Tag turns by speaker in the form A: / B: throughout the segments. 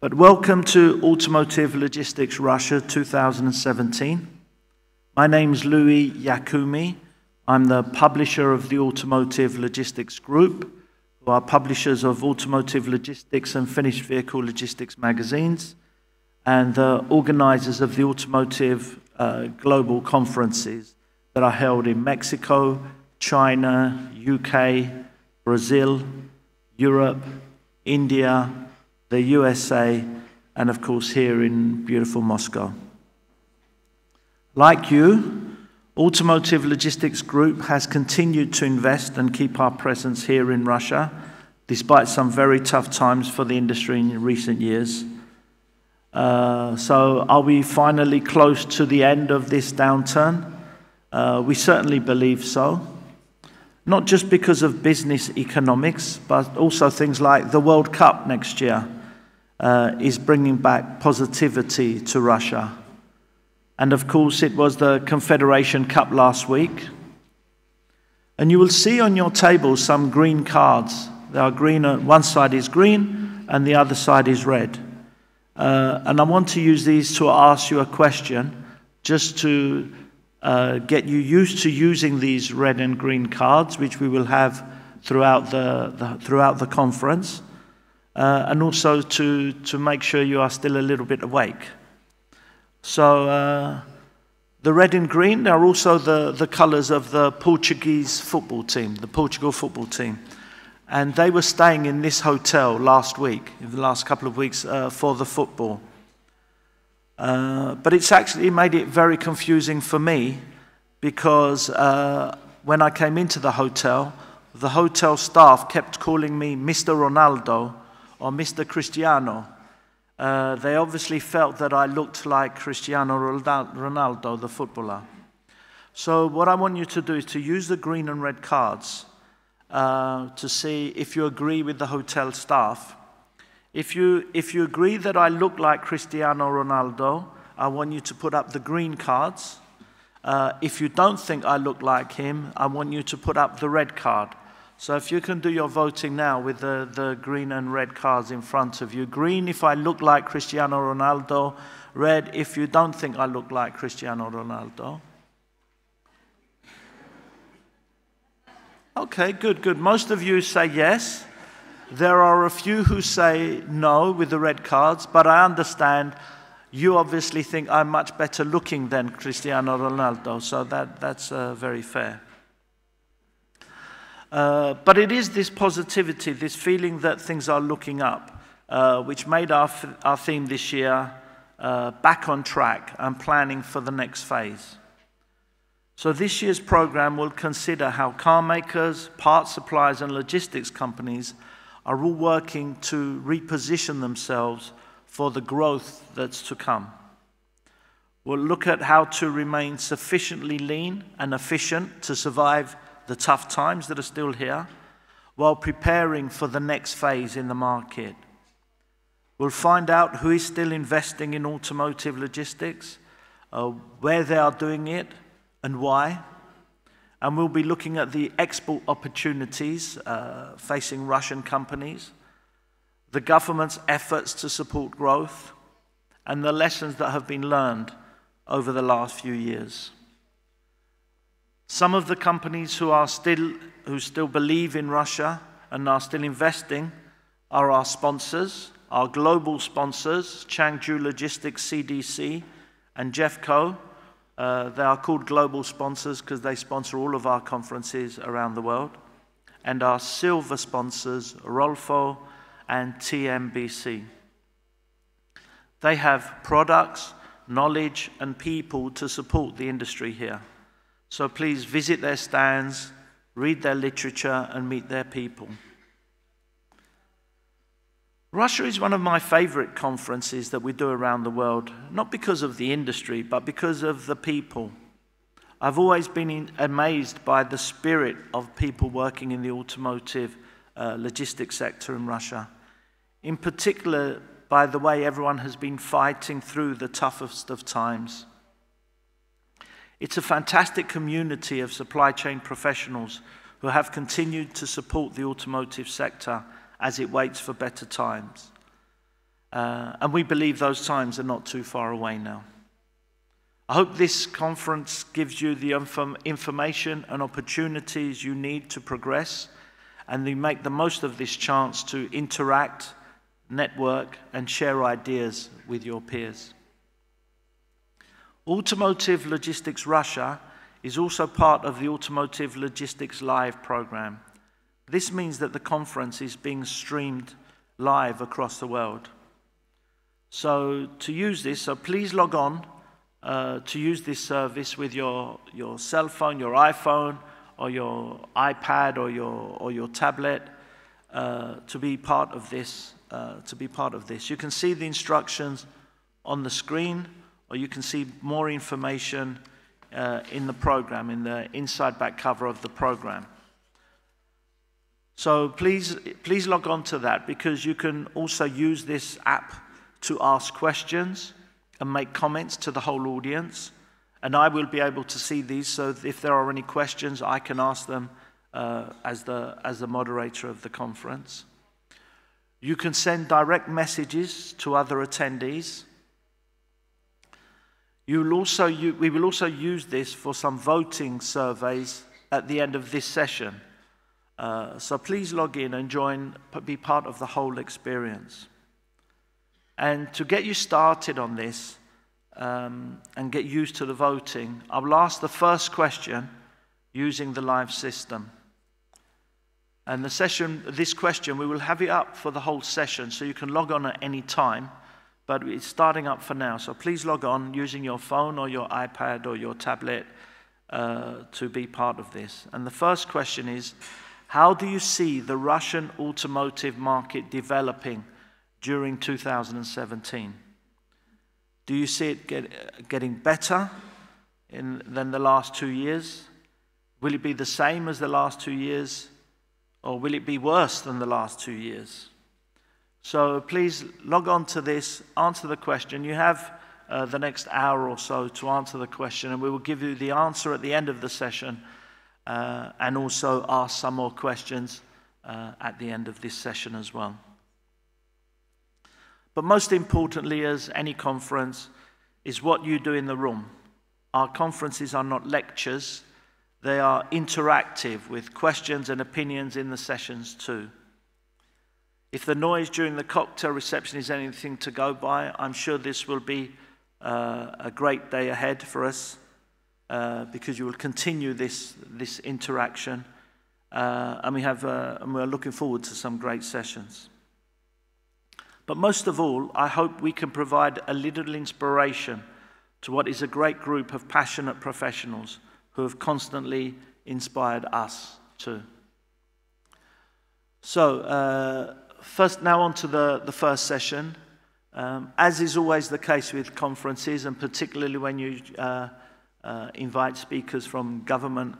A: But welcome to Automotive Logistics Russia 2017. My name's Louis Yakumi. I'm the publisher of the Automotive Logistics Group, who are publishers of Automotive Logistics and Finished Vehicle Logistics magazines, and the organizers of the Automotive Global Conferences that are held in Mexico, China, UK, Brazil, Europe, India, the USA, and of course here in beautiful Moscow. Like you, Automotive Logistics Group has continued to invest and keep our presence here in Russia, despite some very tough times for the industry in recent years. So are we finally close to the end of this downturn? We certainly believe so. Not just because of business economics, but also things like the World Cup next year is bringing back positivity to Russia. And of course, it was the Confederation Cup last week. And you will see on your table some green cards. They are green, one side is green and the other side is red. And I want to use these to ask you a question, just to get you used to using these red and green cards, which we will have throughout the conference. And also to make sure you are still a little bit awake. So the red and green are also the colors of the Portuguese football team, the Portugal football team. And they were staying in this hotel last week, in the last couple of weeks, for the football. But it's actually made it very confusing for me, because when I came into the hotel staff kept calling me Mr. Ronaldo or Mr. Cristiano. They obviously felt that I looked like Cristiano Ronaldo, the footballer. So what I want you to do is to use the green and red cards to see if you agree with the hotel staff. If you agree that I look like Cristiano Ronaldo, I want you to put up the green cards. If you don't think I look like him, I want you to put up the red card. So if you can do your voting now with the green and red cards in front of you. Green if I look like Cristiano Ronaldo, red if you don't think I look like Cristiano Ronaldo. Okay, good. Most of you say yes. There are a few who say no with the red cards, but I understand you obviously think I'm much better looking than Cristiano Ronaldo, so that's very fair. But it is this positivity, this feeling that things are looking up, which made our theme this year back on track and planning for the next phase. So this year's program will consider how car makers, parts suppliers and logistics companies are all working to reposition themselves for the growth that's to come. We'll look at how to remain sufficiently lean and efficient to survive the tough times that are still here, while preparing for the next phase in the market. We'll find out who is still investing in automotive logistics, where they are doing it, and why. And we'll be looking at the export opportunities facing Russian companies, the government's efforts to support growth, and the lessons that have been learned over the last few years. Some of the companies who still believe in Russia and are still investing are our sponsors, our global sponsors, Changju Logistics CDC and Jeffco. They are called global sponsors because they sponsor all of our conferences around the world. And our silver sponsors, Rolfo and TMBC. They have products, knowledge, and people to support the industry here. So please visit their stands, read their literature, and meet their people. Russia is one of my favorite conferences that we do around the world, not because of the industry, but because of the people. I've always been amazed by the spirit of people working in the automotive logistics sector in Russia. In particular, by the way everyone has been fighting through the toughest of times. It's a fantastic community of supply chain professionals who have continued to support the automotive sector as it waits for better times. And we believe those times are not too far away now. I hope this conference gives you the information and opportunities you need to progress, and you make the most of this chance to interact, network, and share ideas with your peers. Automotive Logistics Russia is also part of the Automotive Logistics Live program. This means that the conference is being streamed live across the world. So to use this, please log on to use this service with your cell phone, your iPhone, or your iPad, or your tablet, to be part of this. You can see the instructions on the screen, or you can see more information in the program, in the inside back cover of the program. So please log on to that, because you can also use this app to ask questions and make comments to the whole audience. And I will be able to see these, so if there are any questions, I can ask them as the moderator of the conference. You can send direct messages to other attendees. We will also use this for some voting surveys at the end of this session. So please log in and be part of the whole experience. And to get you started on this and get used to the voting, I will ask the first question using the live system. And this question, we will have it up for the whole session, so you can log on at any time, but it's starting up for now. So please log on using your phone or your iPad or your tablet to be part of this. And the first question is, how do you see the Russian automotive market developing during 2017? Do you see it getting better than the last 2 years? Will it be the same as the last 2 years? Or will it be worse than the last 2 years? So please log on to this, answer the question. You have the next hour or so to answer the question, and we will give you the answer at the end of the session, and also ask some more questions at the end of this session as well. But most importantly, as any conference, is what you do in the room. Our conferences are not lectures. They are interactive with questions and opinions in the sessions too. If the noise during the cocktail reception is anything to go by, I'm sure this will be a great day ahead for us, because you will continue this interaction, and we're looking forward to some great sessions. But most of all, I hope we can provide a little inspiration to what is a great group of passionate professionals who have constantly inspired us too. So, first, now on to the first session. As is always the case with conferences, and particularly when you invite speakers from government,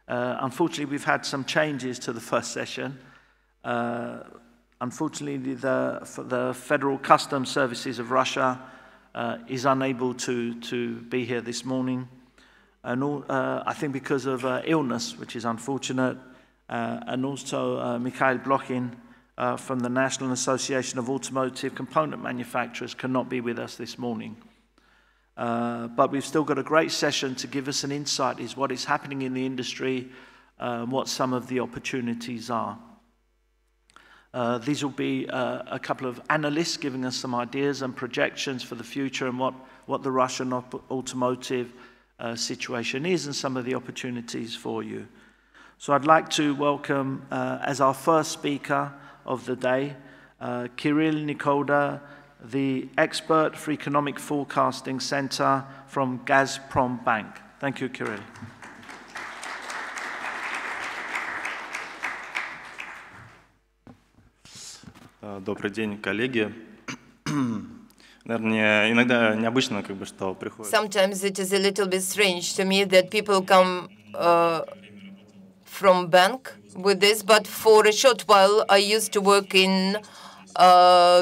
A: unfortunately we've had some changes to the first session. Unfortunately, the Federal Customs Services of Russia is unable to be here this morning. And I think because of illness, which is unfortunate, and also Mikhail Blokhin from the National Association of Automotive Component Manufacturers cannot be with us this morning. But we've still got a great session to give us an insight into what is happening in the industry, what some of the opportunities are. These will be a couple of analysts giving us some ideas and projections for the future, and what the Russian automotive situation is, and some of the opportunities for you. So I'd like to welcome, as our first speaker of the day, Kirill Nikoda, the expert for Economic Forecasting Center from Gazprombank. Thank you, Kirill.
B: Добрый день, коллеги. Наверное, иногда необычно, что приходят.
C: Sometimes it is a little bit strange to me that people come from bank with this, but for a short while I used to work in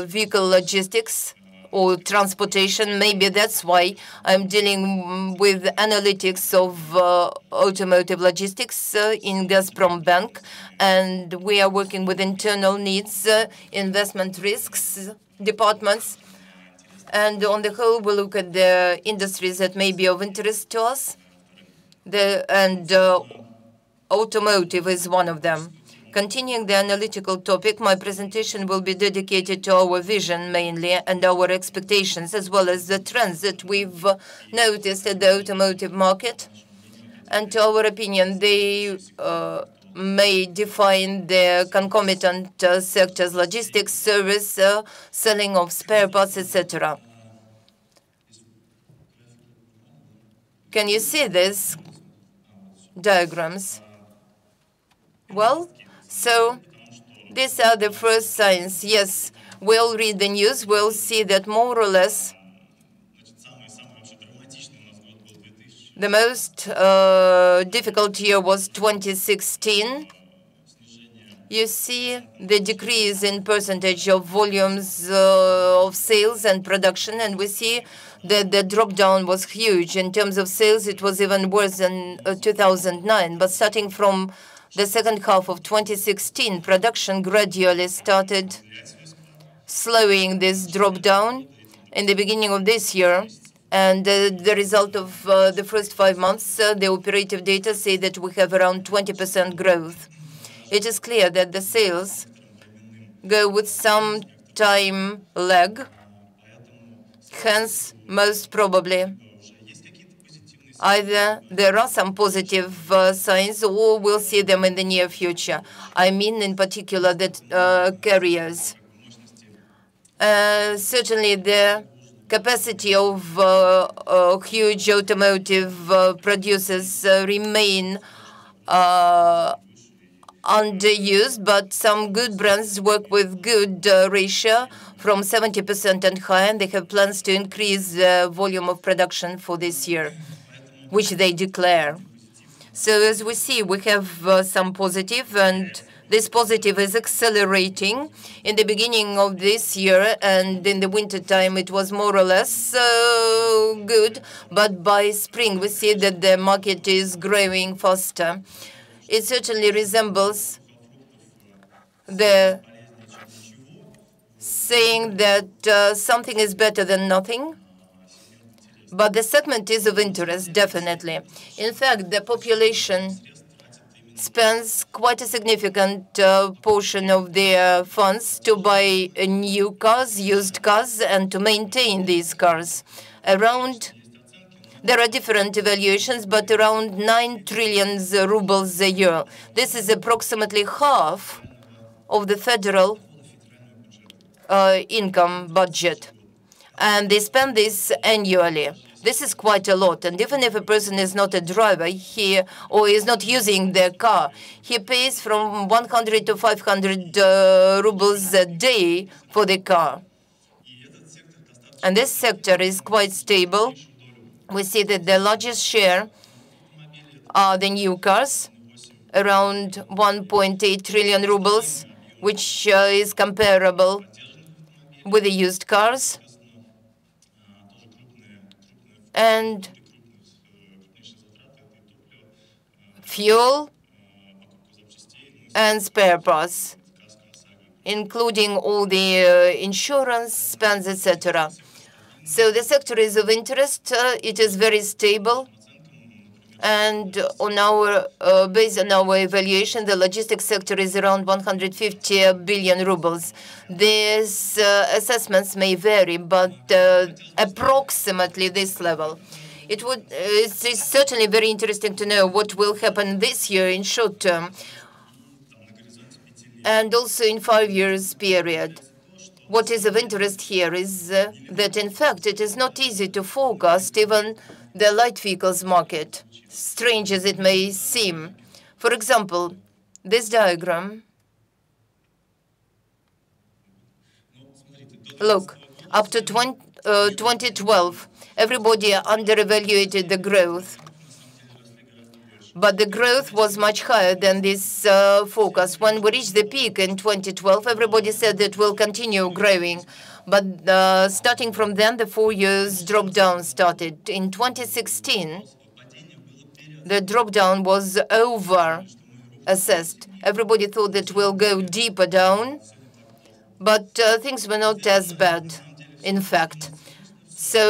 C: vehicle logistics or transportation. Maybe that's why I'm dealing with analytics of automotive logistics in Gazprombank, and we are working with internal needs, investment risks, departments. And on the whole, we look at the industries that may be of interest to us. Automotive is one of them. Continuing the analytical topic, my presentation will be dedicated to our vision mainly and our expectations, as well as the trends that we've noticed at the automotive market. And to our opinion, they may define the concomitant sectors, logistics, service, selling of spare parts, etc. Can you see these diagrams? Well, so these are the first signs. Yes, we'll read the news. We'll see that more or less the most difficult year was 2016. You see the decrease in percentage of volumes of sales and production, and we see that the drop down was huge. In terms of sales, it was even worse than 2009. But starting from the second half of 2016, production gradually started slowing this drop down in the beginning of this year. And the result of the first 5 months, the operative data say that we have around 20% growth. It is clear that the sales go with some time lag. Hence, most probably, either there are some positive signs or we'll see them in the near future. I mean, in particular, that carriers. Certainly, the capacity of huge automotive producers remain underused, but some good brands work with good ratio from 70% and higher, and they have plans to increase the volume of production for this year, which they declare. So as we see, we have some positive, and this positive is accelerating. In the beginning of this year and in the winter time, it was more or less good, but by spring, we see that the market is growing faster. It certainly resembles the saying that something is better than nothing, but the segment is of interest, definitely. In fact, the population spends quite a significant portion of their funds to buy new cars, used cars, and to maintain these cars. There are different evaluations, but around 9 trillion rubles a year. This is approximately half of the federal income budget. And they spend this annually. This is quite a lot. And even if a person is not a driver or is not using their car, he pays from 100 to 500 rubles a day for the car. And this sector is quite stable. We see that the largest share are the new cars, around 1.8 trillion rubles, which is comparable with the used cars. And fuel and spare parts, including all the insurance spends, etc. So the sector is of interest. It is very stable. And on our, based on our evaluation, the logistics sector is around 150 billion rubles. These assessments may vary, but approximately this level. It's certainly very interesting to know what will happen this year in short term, and also in 5 years period. What is of interest here is that, in fact, it is not easy to forecast even the light vehicles market, strange as it may seem. For example, this diagram. Look, up to 2012, everybody under-evaluated the growth. But the growth was much higher than this forecast. When we reached the peak in 2012, everybody said that we'll continue growing. But starting from then, the 4 years drop down started. In 2016, the drop down was over-assessed. Everybody thought that we'll go deeper down. but things were not as bad, in fact. So,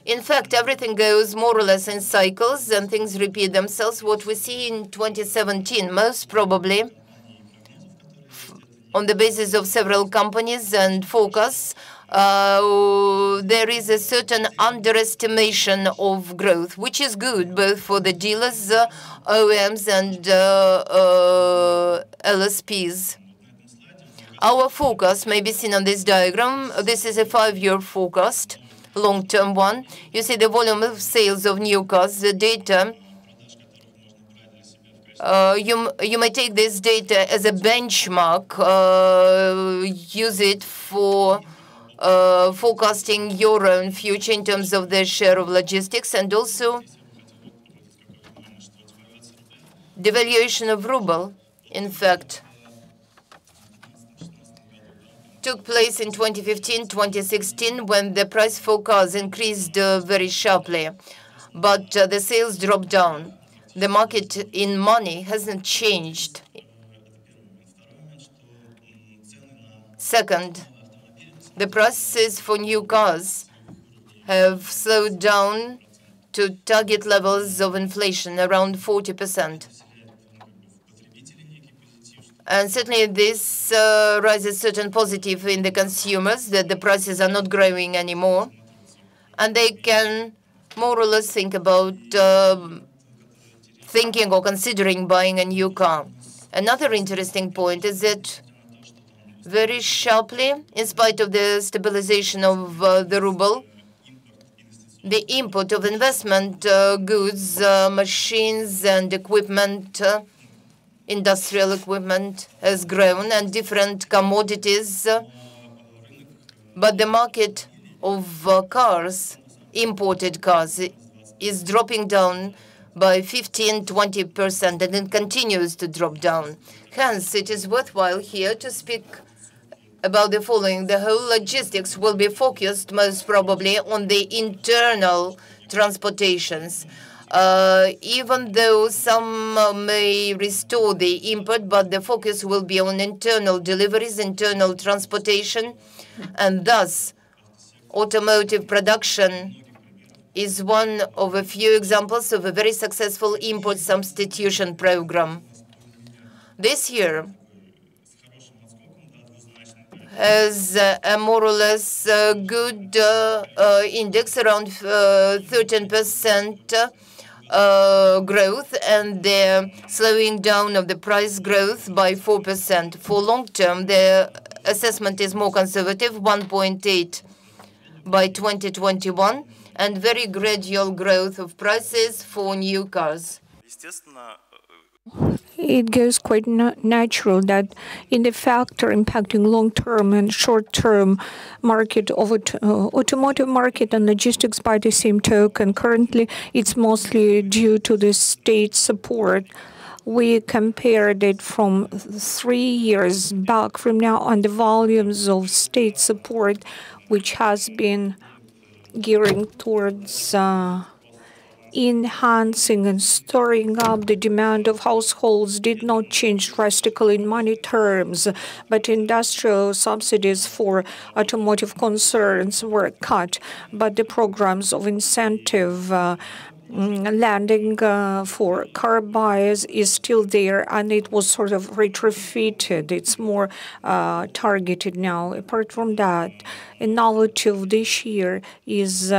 C: in fact, everything goes more or less in cycles and things repeat themselves. What we see in 2017, most probably, on the basis of several companies and forecasts, there is a certain underestimation of growth, which is good both for the dealers, OEMs, and LSPs. Our forecast may be seen on this diagram. This is a 5-year forecast, long-term one. You see the volume of sales of new cars, the data. You may take this data as a benchmark, use it for forecasting your own future in terms of the share of logistics, and also devaluation of ruble, in fact, took place in 2015, 2016, when the price for cars increased very sharply, but the sales dropped down. The market in money hasn't changed. Second, the prices for new cars have slowed down to target levels of inflation around 40%. And certainly this raises certain positive in the consumers, that the prices are not growing anymore. And they can more or less think about thinking or considering buying a new car. Another interesting point is that very sharply, in spite of the stabilization of the ruble, the import of investment goods, machines and equipment, industrial equipment has grown, and different commodities. But the market of cars, imported cars, is dropping down by 15–20%, and it continues to drop down. Hence, it is worthwhile here to speak about the following. The whole logistics will be focused most probably on the internal transportations. Even though some may restore the import, but the focus will be on internal deliveries, internal transportation, and thus automotive production is one of a few examples of a very successful import substitution program. This year has a more or less good index, around 13% growth, and the slowing down of the price growth by 4%. For long term, the assessment is more conservative, 1.8 by 2021, and very gradual growth of prices for new cars.
D: It goes quite natural that in the factor impacting long-term and short-term market of automotive market and logistics by the same token, currently it's mostly due to the state support. We compared it from 3 years back from now on the volumes of state support, which has been gearing towards enhancing and storing up the demand of households did not change drastically in money terms, but industrial subsidies for automotive concerns were cut. But the programs of incentive landing for car buyers is still there, and it was sort of retrofitted. It's more targeted now. Apart from that, innovative this year is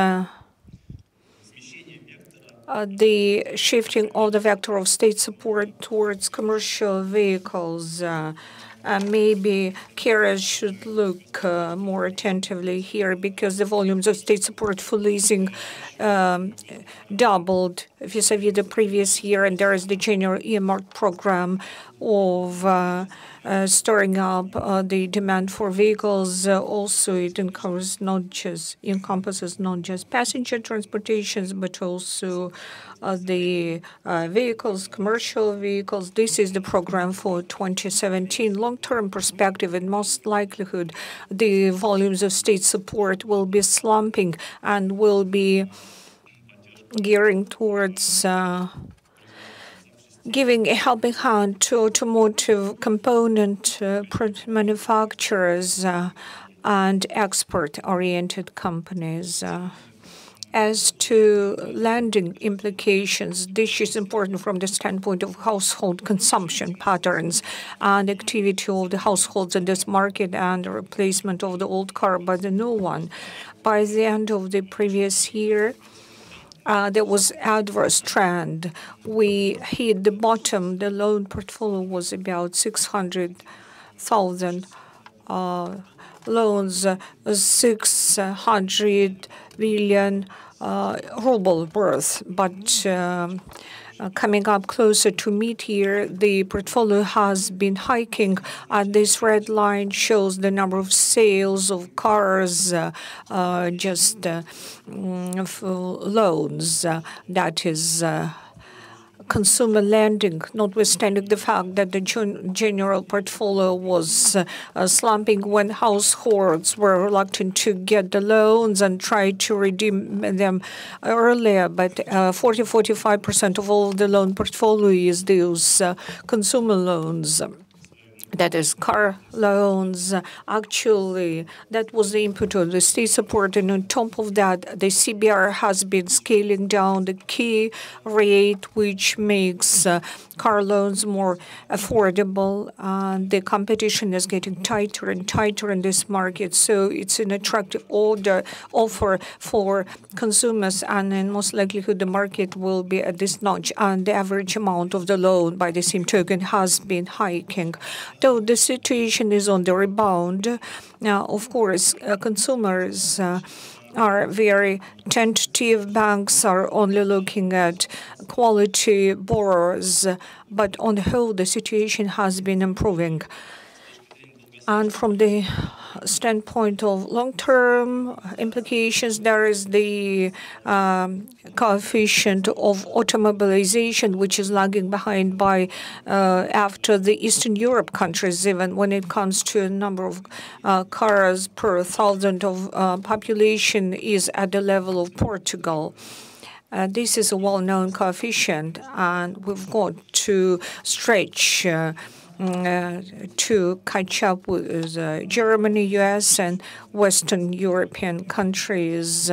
D: the shifting of the vector of state support towards commercial vehicles. Maybe Kirill should look more attentively here, because the volumes of state support for leasing doubled vis-a-vis the previous year, and there is the general earmark program of storing up the demand for vehicles. Also, it encompasses not just passenger transportations, but also the vehicles, commercial vehicles. This is the program for 2017. Long-term perspective, and most likelihood, the volumes of state support will be slumping and will be gearing towards giving a helping hand to automotive component manufacturers and export-oriented companies. As to lending implications, this is important from the standpoint of household consumption patterns and activity of the households in this market and the replacement of the old car by the new one. By the end of the previous year, there was adverse trend. We hit the bottom. The loan portfolio was about 600,000 loans, 600 billion ruble worth. But coming up closer to mid-year, the portfolio has been hiking, and this red line shows the number of sales of cars, loans. That is consumer lending, notwithstanding the fact that the general portfolio was slumping when households were reluctant to get the loans and tried to redeem them earlier. But 40-45% of all the loan portfolio is those consumer loans. That is car loans. Actually, that was the input of the state support. And on top of that, the CBR has been scaling down the key rate, which makes car loans more affordable. The competition is getting tighter and tighter in this market. So it's an attractive offer for consumers. And in most likelihood, the market will be at this notch. And the average amount of the loan, by the same token, has been hiking. Though the situation is on the rebound, now, of course, consumers are very tentative. Banks are only looking at quality borrowers. But on the whole, the situation has been improving. And from the standpoint of long-term implications, there is the coefficient of automobilization, which is lagging behind by after the Eastern Europe countries, even when it comes to a number of cars per thousand of population is at the level of Portugal. This is a well-known coefficient, and we've got to stretch to catch up with Germany, US, and Western European countries.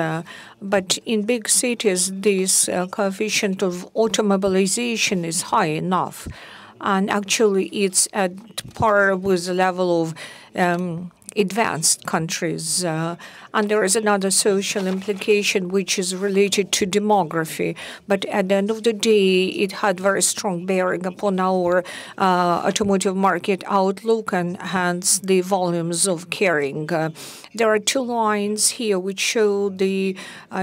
D: But in big cities, this coefficient of automobilization is high enough. And actually, it's at par with the level of advanced countries. And there is another social implication which is related to demography. But at the end of the day, it had very strong bearing upon our automotive market outlook and hence the volumes of carrying. There are two lines here which show the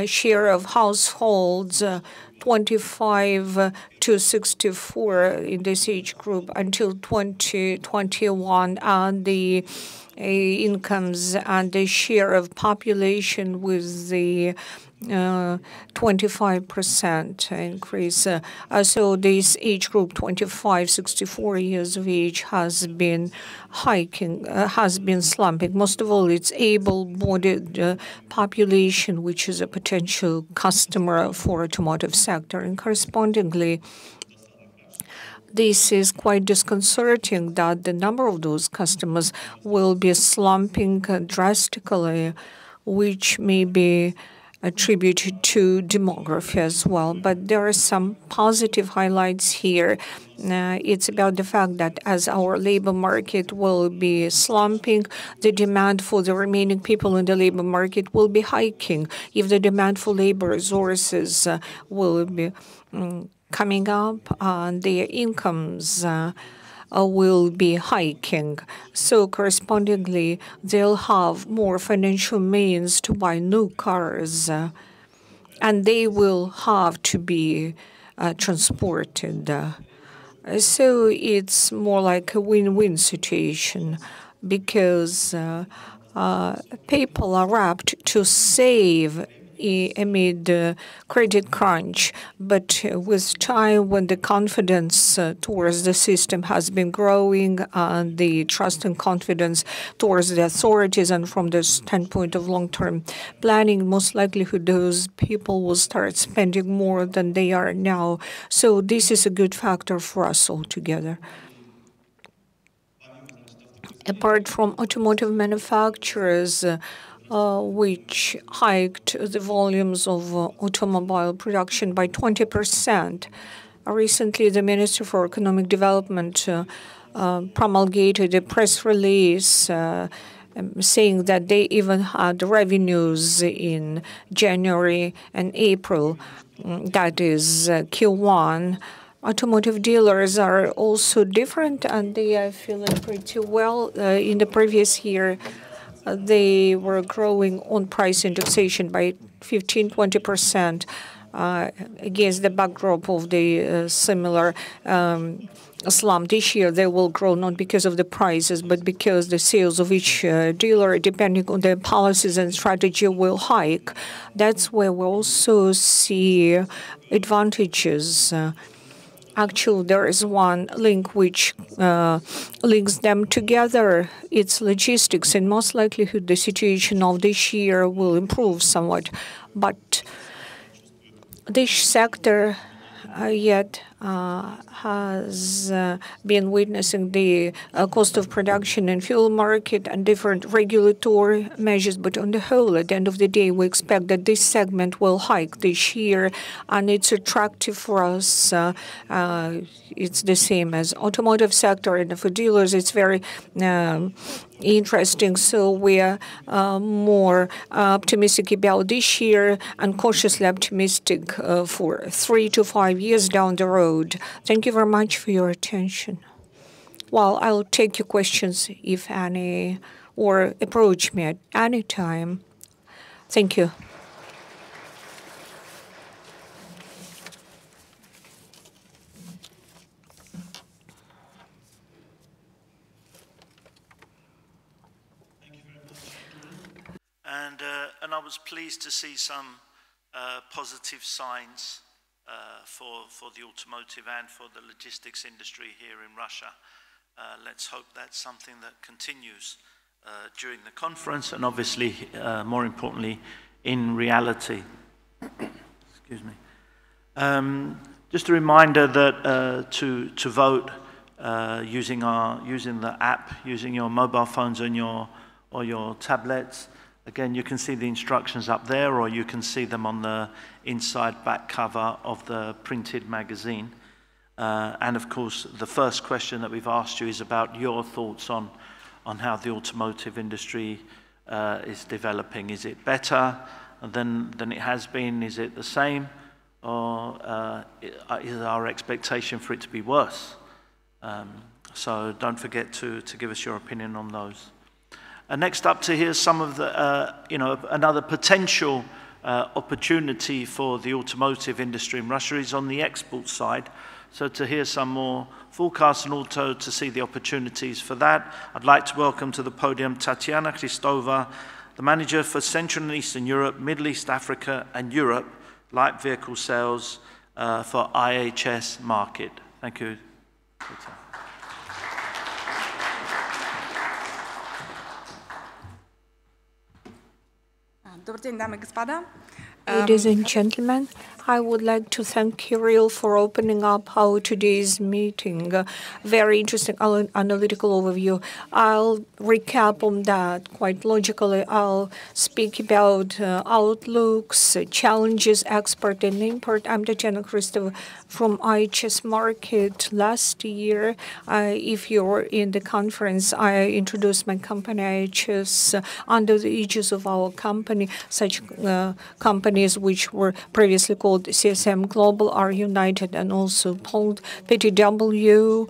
D: share of households 25 to 64 in this age group until 2021, and the incomes and the share of population with the 25% increase. So this age group, 25, 64 years of age, has been hiking, has been slumping. Most of all, it's able-bodied population, which is a potential customer for automotive sector. And correspondingly, this is quite disconcerting that the number of those customers will be slumping drastically, which may be attributed to demography as well. But there are some positive highlights here. It's about the fact that as our labor market will be slumping, the demand for the remaining people in the labor market will be hiking. If the demand for labor resources will be coming up, and their incomes will be hiking. So correspondingly, they'll have more financial means to buy new cars, and they will have to be transported. So it's more like a win-win situation because people are apt to save amid the credit crunch. But with time, when the confidence towards the system has been growing, and the trust and confidence towards the authorities, and from the standpoint of long-term planning, most likely those people will start spending more than they are now. So this is a good factor for us altogether. Apart from automotive manufacturers, which hiked the volumes of automobile production by 20%. Recently, the Minister for Economic Development promulgated a press release saying that they even had revenues in January and April, that is Q1. Automotive dealers are also different, and they are feeling pretty well. In the previous year, they were growing on price indexation by 15-20% against the backdrop of the similar slump. This year, they will grow not because of the prices, but because the sales of each dealer, depending on their policies and strategy, will hike. That's where we also see advantages. Actually, there is one link which links them together. It's logistics, and most likely the situation of this year will improve somewhat. But this sector yet has been witnessing the cost of production and fuel market and different regulatory measures. But on the whole, at the end of the day, we expect that this segment will hike this year, and it's attractive for us. It's the same as automotive sector, and for dealers, it's very interesting. So we are more optimistic about this year and cautiously optimistic for 3 to 5 years down the road. Thank you very much for your attention. Well, I'll take your questions, if any, or approach me at any time. Thank you.
A: And I was pleased to see some positive signs for the automotive and for the logistics industry here in Russia. Let's hope that's something that continues during the conference, and obviously, more importantly, in reality. Excuse me. Just a reminder that to vote using the app, using your mobile phones or your tablets. Again, you can see the instructions up there, or you can see them on the inside back cover of the printed magazine. And of course, the first question that we've asked you is about your thoughts on how the automotive industry is developing. Is it better than it has been? Is it the same? Or is our expectation for it to be worse? So don't forget to give us your opinion on those. Next up to hear some of the, another potential opportunity for the automotive industry in Russia is on the export side. So to hear some more forecasts and also to see the opportunities for that, I'd like to welcome to the podium Tatiana Hristova, the manager for Central and Eastern Europe, Middle East, Africa, and Europe, light vehicle sales for IHS Markit. Thank you.
D: Ladies and gentlemen, I would like to thank Kirill for opening up our today's meeting. Very interesting analytical overview. I'll recap on that quite logically. I'll speak about outlooks, challenges, export and import. I'm Tatiana Hristova from IHS Markit. Last year, if you were in the conference, I introduced my company IHS under the aegis of our company. Such companies which were previously called CSM Global are united and also called PTW,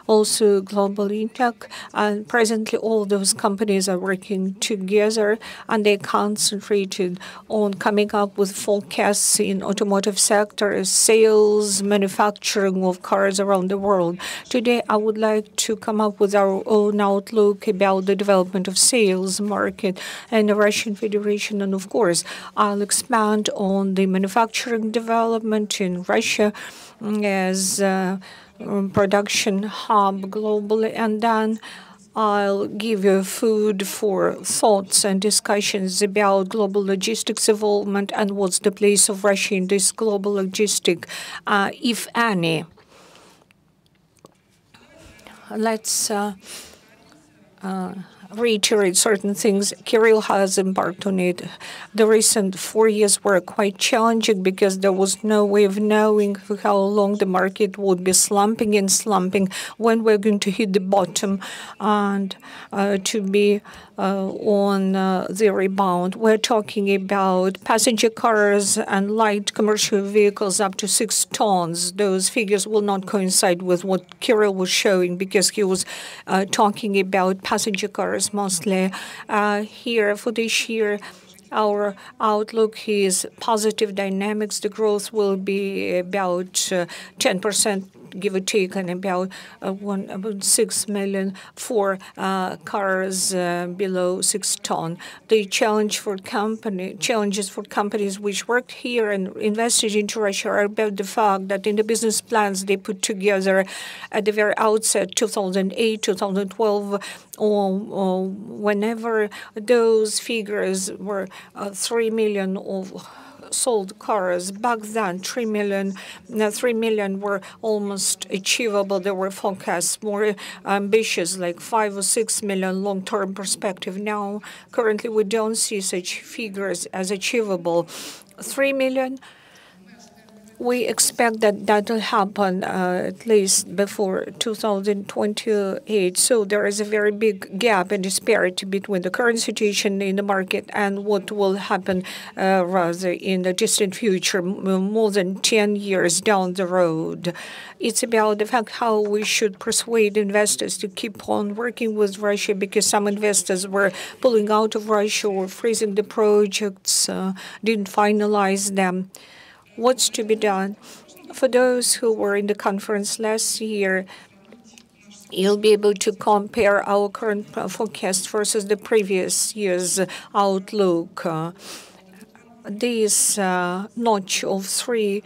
D: also Global Intech. And presently, all those companies are working together, and they concentrated on coming up with forecasts in automotive sector, sales, manufacturing of cars around the world. Today, I would like to come up with our own outlook about the development of sales market and the Russian Federation, and of course, I'll explain expand on the manufacturing development in Russia as a production hub globally, and then I'll give you food for thoughts and discussions about global logistics involvement and what's the place of Russia in this global logistic, if any. Let's reiterate certain things. Kirill has embarked on it. The recent 4 years were quite challenging because there was no way of knowing how long the market would be slumping and slumping, when we're going to hit the bottom and to be on the rebound. We're talking about passenger cars and light commercial vehicles up to 6 tons. Those figures will not coincide with what Kirill was showing because he was talking about passenger cars mostly. Here for this year, our outlook is positive dynamics. The growth will be about 10%, give or take, and about 6 million for cars below 6 ton. The challenges for companies which worked here and invested into Russia are about the fact that in the business plans they put together at the very outset, 2008, 2012, or whenever those figures were 3 million of sold cars. Back then, 3 million were almost achievable. There were forecasts more ambitious, like 5 or 6 million long-term perspective. Now, currently, we don't see such figures as achievable. 3 million, we expect that will happen at least before 2028. So there is a very big gap and disparity between the current situation in the market and what will happen rather in the distant future, more than 10 years down the road. It's about the fact how we should persuade investors to keep on working with Russia, because some investors were pulling out of Russia or freezing the projects, didn't finalize them. What's to be done? For those who were in the conference last year, you'll be able to compare our current forecast versus the previous year's outlook. This notch of 3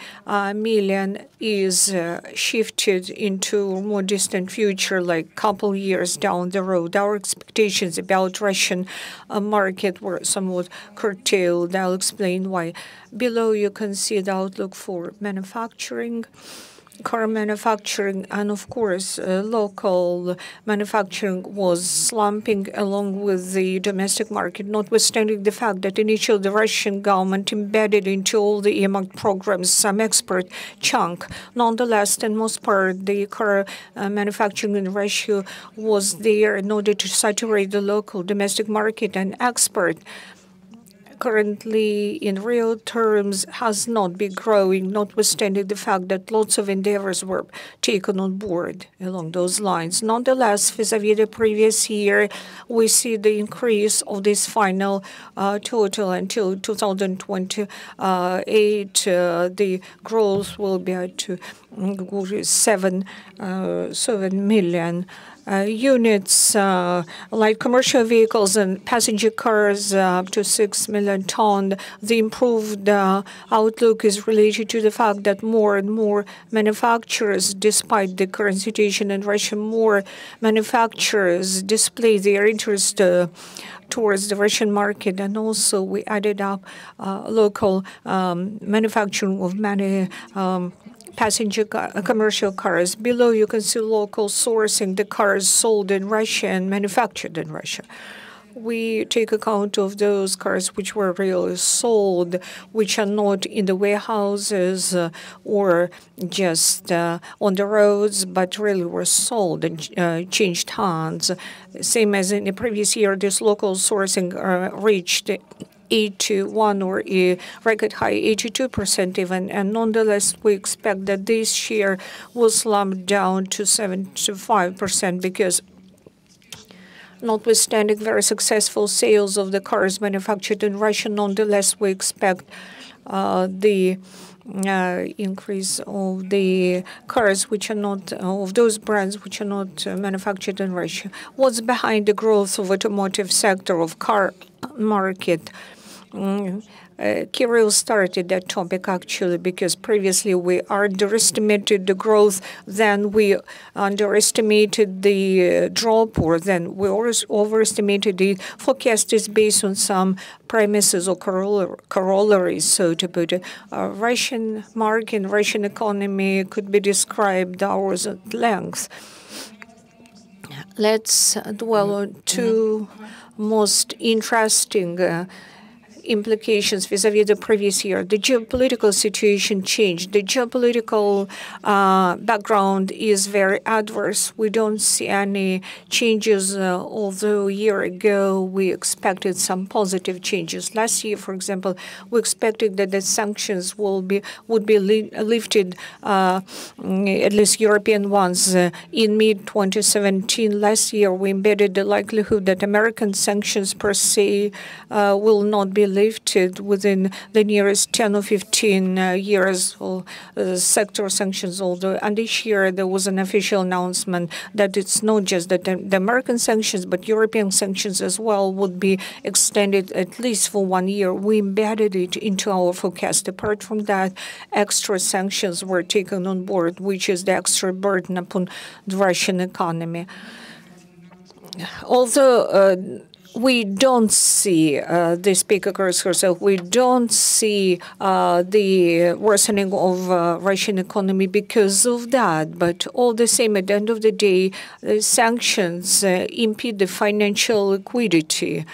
D: million is shifted into a more distant future, like a couple years down the road. Our expectations about Russian market were somewhat curtailed. I'll explain why. Below you can see the outlook for manufacturing, car manufacturing, and of course local manufacturing was slumping along with the domestic market, notwithstanding the fact that initially the Russian government embedded into all the earmarked programs some export chunk. Nonetheless, in most part, the car manufacturing in Russia was there in order to saturate the local domestic market, and export currently in real terms has not been growing, notwithstanding the fact that lots of endeavors were taken on board along those lines. Nonetheless, vis-a-vis the previous year, we see the increase of this final total until 2028. The growth will be at 7 million. Units, like commercial vehicles and passenger cars, up to 6 million ton. The improved outlook is related to the fact that more and more manufacturers, despite the current situation in Russia, more manufacturers display their interest towards the Russian market, and also we added up local manufacturing of many passenger commercial cars. Below you can see local sourcing, the cars sold in Russia and manufactured in Russia. We take account of those cars which were really sold, which are not in the warehouses or just on the roads, but really were sold and changed hands. Same as in the previous year, this local sourcing reached 81 or a record high 82% even, and nonetheless we expect that this year will slump down to 75% because notwithstanding very successful sales of the cars manufactured in Russia, nonetheless we expect the increase of the cars which are not, of those brands which are not manufactured in Russia. What's behind the growth of automotive sector of car market? Kirill started that topic actually because previously we underestimated the growth, then we underestimated the drop, or then we overestimated the forecast is based on some premises or corollaries, so to put it. Russian market, Russian economy could be described hours at length. Let's dwell on two most interesting implications vis-a-vis the previous year. The geopolitical situation changed. The geopolitical background is very adverse. We don't see any changes, although a year ago we expected some positive changes. Last year, for example, we expected that the sanctions would be lifted, at least European ones, in mid-2017. Last year, we embedded the likelihood that American sanctions per se will not be lifted within the nearest 10 or 15 years, or sector sanctions, although, and this year there was an official announcement that it's not just that the American sanctions, but European sanctions as well would be extended at least for 1 year. We embedded it into our forecast. Apart from that, extra sanctions were taken on board, which is the extra burden upon the Russian economy. Although we don't see, the speaker cursed herself, we don't see the worsening of Russian economy because of that. But all the same, at the end of the day, the sanctions impede the financial liquidity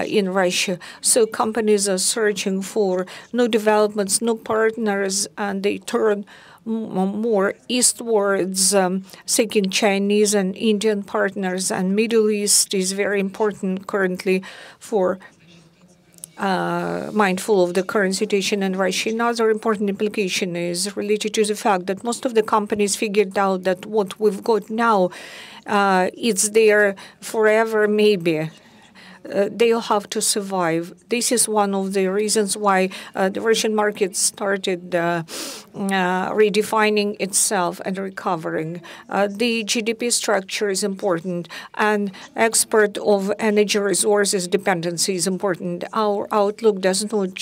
D: in Russia. So companies are searching for new developments, new partners, and they turn more eastwards, seeking Chinese and Indian partners, and Middle East is very important currently for mindful of the current situation in Russia. Another important implication is related to the fact that most of the companies figured out that what we've got now, it's there forever, maybe. They'll have to survive. This is one of the reasons why the Russian market started redefining itself and recovering. The GDP structure is important, and export of energy resources dependency is important. Our outlook does not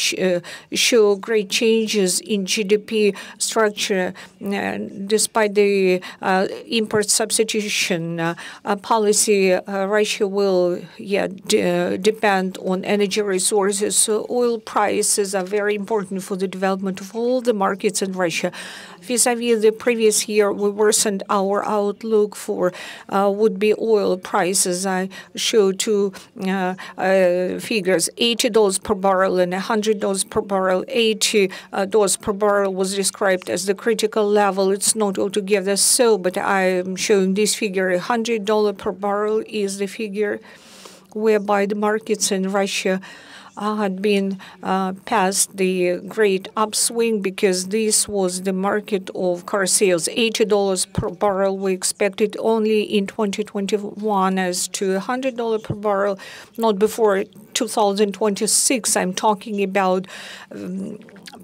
D: show great changes in GDP structure, despite the import substitution policy. Russia will depend on energy resources. So oil prices are very important for the development of all the markets in Russia. Vis-a-vis the previous year, we worsened our outlook for would-be oil prices. I show two figures, $80 per barrel and $100 per barrel. $80 per barrel was described as the critical level. It's not altogether so, but I'm showing this figure. $100 per barrel is the figure whereby the markets in Russia had been past the great upswing, because this was the market of car sales. $80 per barrel we expected only in 2021 as to $100 per barrel, not before 2026. I'm talking about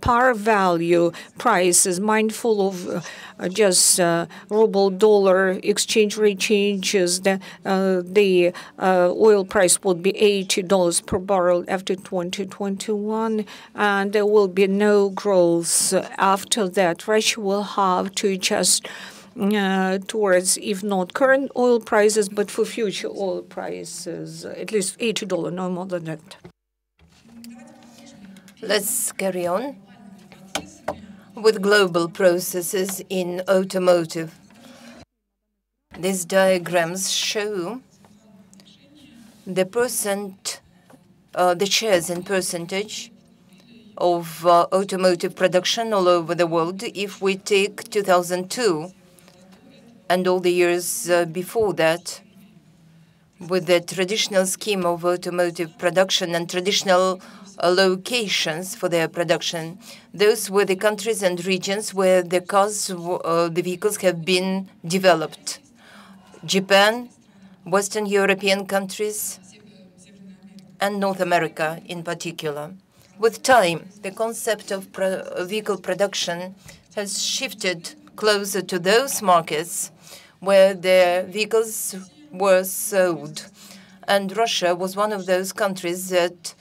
D: par value prices, mindful of just ruble-dollar exchange rate changes. The oil price would be $80 per barrel after 2021, and there will be no growth after that. Russia will have to adjust towards, if not current oil prices, but for future oil prices, at least $80, no more than that.
C: Let's carry on with global processes in automotive. These diagrams show the shares in percentage of automotive production all over the world. If we take 2002 and all the years before that, with the traditional scheme of automotive production and traditional locations for their production, those were the countries and regions where the cars, the vehicles have been developed. Japan, Western European countries, and North America in particular. With time, the concept of vehicle production has shifted closer to those markets where the vehicles were sold. And Russia was one of those countries that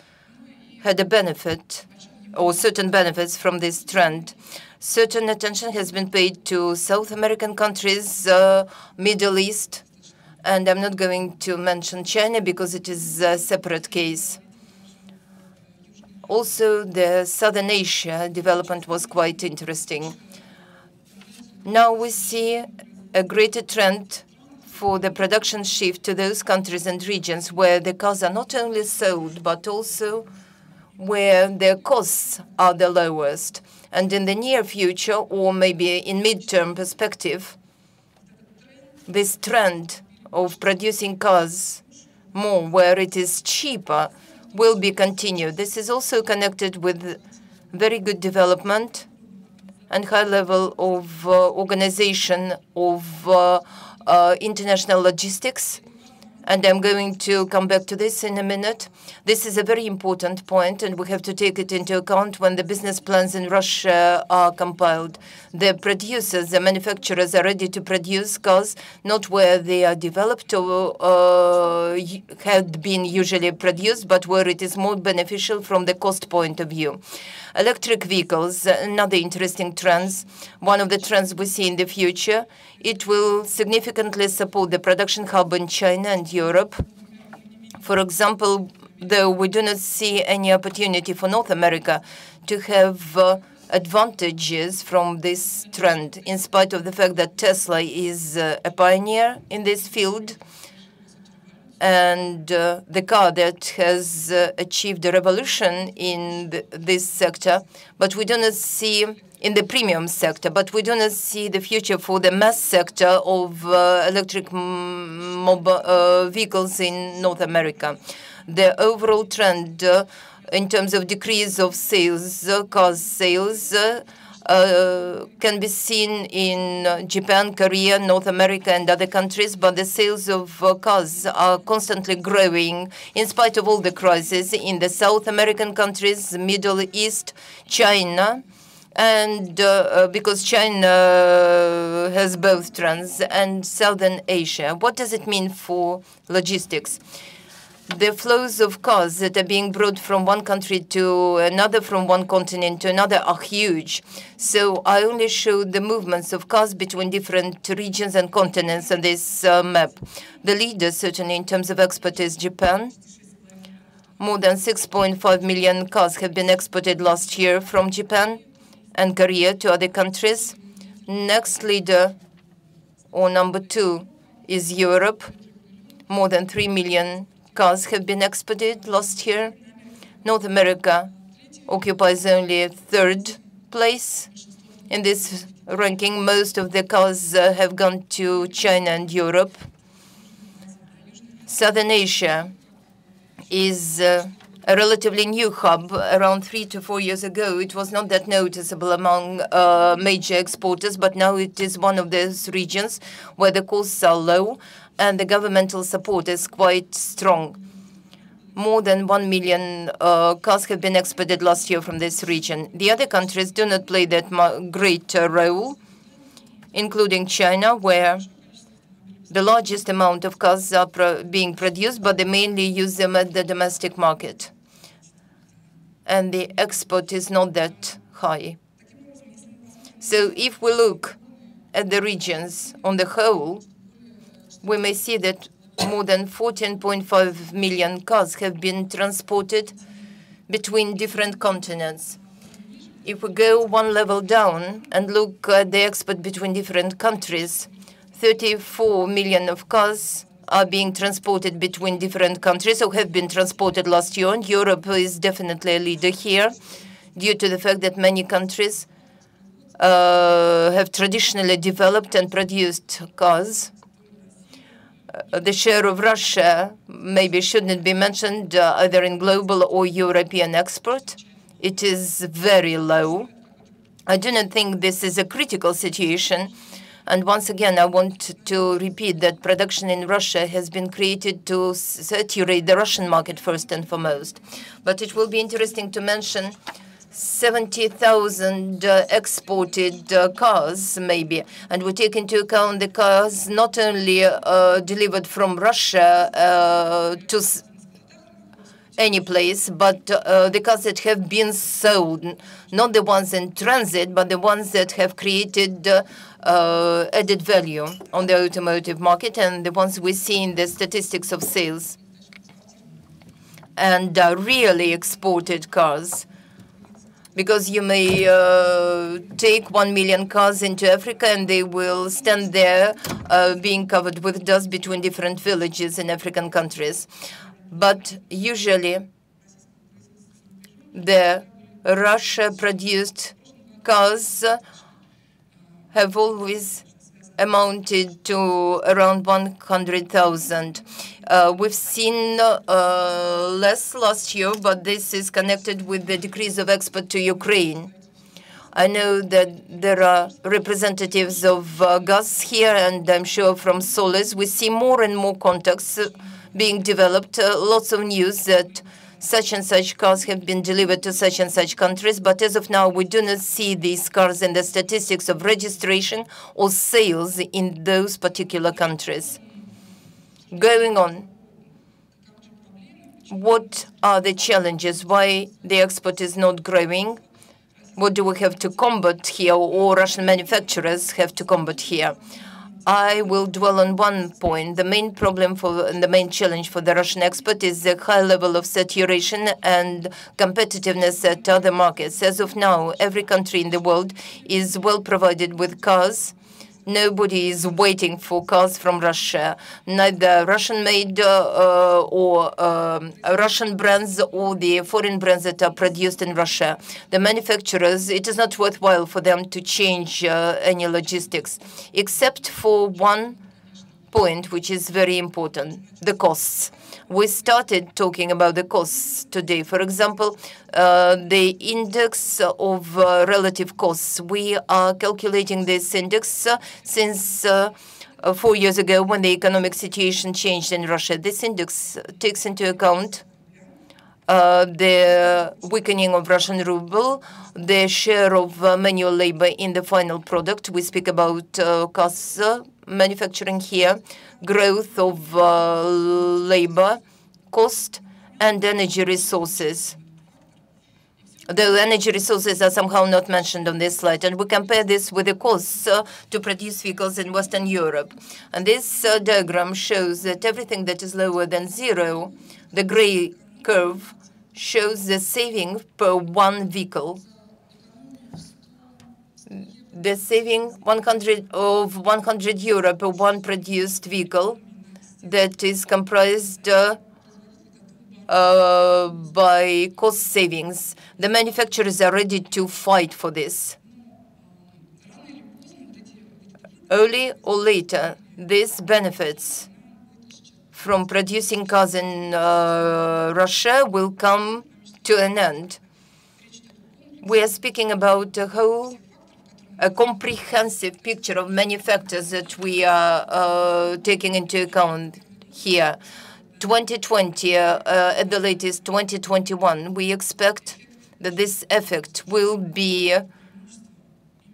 C: had a benefit or certain benefits from this trend. Certain attention has been paid to South American countries, Middle East, and I'm not going to mention China because it is a separate case. Also, the Southern Asia development was quite interesting. Now we see a greater trend for the production shift to those countries and regions where the cars are not only sold, but also where their costs are the lowest. And in the near future, or maybe in mid-term perspective, this trend of producing cars more where it is cheaper will be continued. This is also connected with very good development and high level of organization of international logistics. And I'm going to come back to this in a minute. This is a very important point, and we have to take it into account when the business plans in Russia are compiled. The producers, the manufacturers are ready to produce cars, not where they are developed or had been usually produced, but where it is more beneficial from the cost point of view. Electric vehicles, another interesting trend. One of the trends we see in the future. It will significantly support the production hub in China and Europe. For example, though we do not see any opportunity for North America to have advantages from this trend, in spite of the fact that Tesla is a pioneer in this field and the car that has achieved a revolution in this sector, but we do not see in the premium sector, but we do not see the future for the mass sector of electric vehicles in North America. The overall trend in terms of decrease of sales, cars sales, can be seen in Japan, Korea, North America, and other countries, but the sales of cars are constantly growing in spite of all the crises in the South American countries, Middle East, China, and because China has both trends, and Southern Asia. What does it mean for logistics? The flows of cars that are being brought from one country to another, from one continent to another, are huge. So I only showed the movements of cars between different regions and continents on this map. The leader, certainly in terms of export, is Japan. More than 6.5 million cars have been exported last year from Japan and Korea to other countries. Next leader, or number two, is Europe. More than 3 million cars have been exported last year. North America occupies only third place in this ranking. Most of the cars have gone to China and Europe. Southern Asia is a relatively new hub. Around 3 to 4 years ago, it was not that noticeable among major exporters, but now it is one of those regions where the costs are low and the governmental support is quite strong. More than 1 million cars have been exported last year from this region. The other countries do not play that great role, including China, where the largest amount of cars are being produced, but they mainly use them at the domestic market. And the export is not that high. So if we look at the regions on the whole, we may see that more than 14.5 million cars have been transported between different continents. If we go one level down and look at the export between different countries, 34 million of cars are being transported between different countries, or have been transported last year. And Europe is definitely a leader here, due to the fact that many countries have traditionally developed and produced cars. The share of Russia maybe shouldn't be mentioned either in global or European export. It is very low. I do not think this is a critical situation. And once again, I want to repeat that production in Russia has been created to saturate the Russian market first and foremost. But it will be interesting to mention 70,000 exported cars, maybe. And we take into account the cars not only delivered from Russia any place, but the cars that have been sold, not the ones in transit, but the ones that have created added value on the automotive market, and the ones we see in the statistics of sales. And really exported cars. Because you may take 1 million cars into Africa and they will stand there being covered with dust between different villages in African countries. But usually the Russia-produced cars have always amounted to around 100,000. We've seen less last year, but this is connected with the decrease of export to Ukraine. I know that there are representatives of gas here, and I'm sure from Solis. We see more and more contacts being developed, lots of news that such and such cars have been delivered to such and such countries, but as of now, we do not see these cars in the statistics of registration or sales in those particular countries. Going on, what are the challenges? Why the export is not growing? What do we have to combat here, or Russian manufacturers have to combat here? I will dwell on one point. The main problem and the main challenge for the Russian export is the high level of saturation and competitiveness at other markets. As of now, every country in the world is well provided with cars. Nobody is waiting for cars from Russia, neither Russian-made or Russian brands or the foreign brands that are produced in Russia. The manufacturers, it is not worthwhile for them to change any logistics, except for one point, which is very important, the costs. We started talking about the costs today. For example, the index of relative costs. We are calculating this index since 4 years ago when the economic situation changed in Russia. This index takes into account the weakening of Russian ruble, the share of manual labor in the final product. We speak about costs manufacturing here, growth of labor, cost, and energy resources. Though energy resources are somehow not mentioned on this slide, and we compare this with the costs to produce vehicles in Western Europe. And this diagram shows that everything that is lower than zero, the gray curve, shows the saving per one vehicle. The saving 100 euro per one produced vehicle that is comprised by cost savings. The manufacturers are ready to fight for this. Early or later, these benefits from producing cars in Russia will come to an end. We are speaking about a comprehensive picture of many factors that we are taking into account here. 2020, at the latest 2021, we expect that this effect will be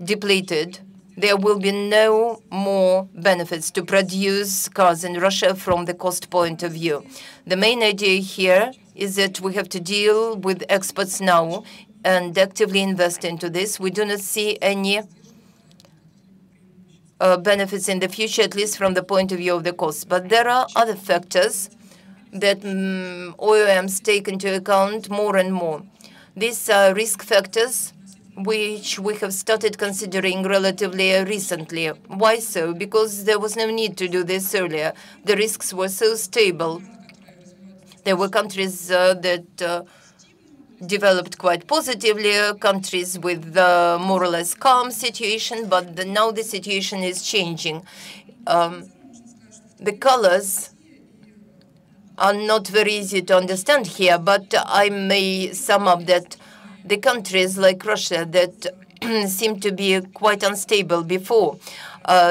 C: depleted. There will be no more benefits to produce cars in Russia from the cost point of view. The main idea here is that we have to deal with exports now and actively invest into this. We do not see any benefits in the future, at least from the point of view of the cost. But there are other factors that OEMs take into account more and more. These are risk factors which we have started considering relatively recently. Why so? Because there was no need to do this earlier. The risks were so stable. There were countries that developed quite positively, countries with more or less calm situation, but now the situation is changing. The colors are not very easy to understand here, but I may sum up that the countries like Russia that seem to be quite unstable before,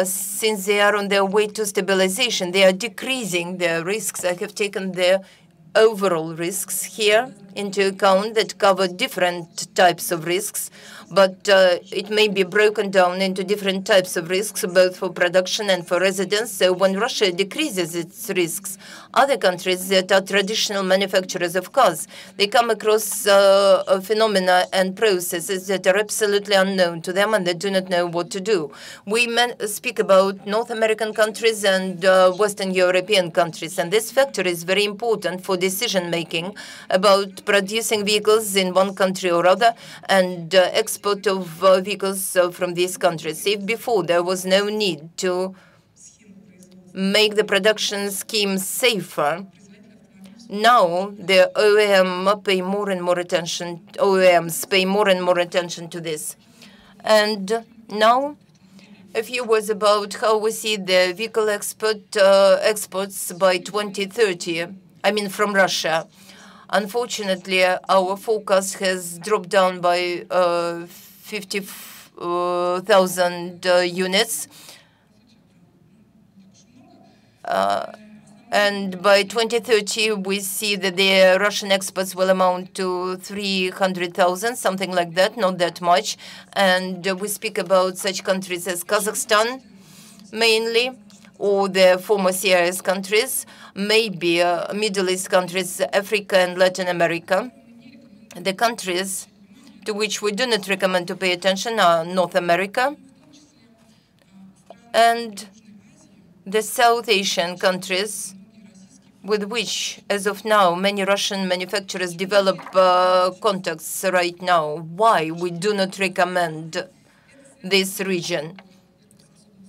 C: since they are on their way to stabilization, they are decreasing their risks. I have taken their overall risks here into account that cover different types of risks, but it may be broken down into different types of risks, both for production and for residents. So when Russia decreases its risks, other countries that are traditional manufacturers of cars. They come across phenomena and processes that are absolutely unknown to them, and they do not know what to do. We speak about North American countries and Western European countries, and this factor is very important for decision-making about producing vehicles in one country or other and export of vehicles from these countries. If before there was no need to make the production scheme safer, now the OEMs pay more and more attention to this. And now, a few words about how we see the vehicle exports by 2030, I mean from Russia. Unfortunately, our forecast has dropped down by 50,000 units. And by 2030, we see that the Russian exports will amount to 300,000, something like that, not that much. And we speak about such countries as Kazakhstan, mainly, or the former CIS countries, maybe Middle East countries, Africa and Latin America. The countries to which we do not recommend to pay attention are North America and the South Asian countries, with which, as of now, many Russian manufacturers develop contacts right now. Why we do not recommend this region?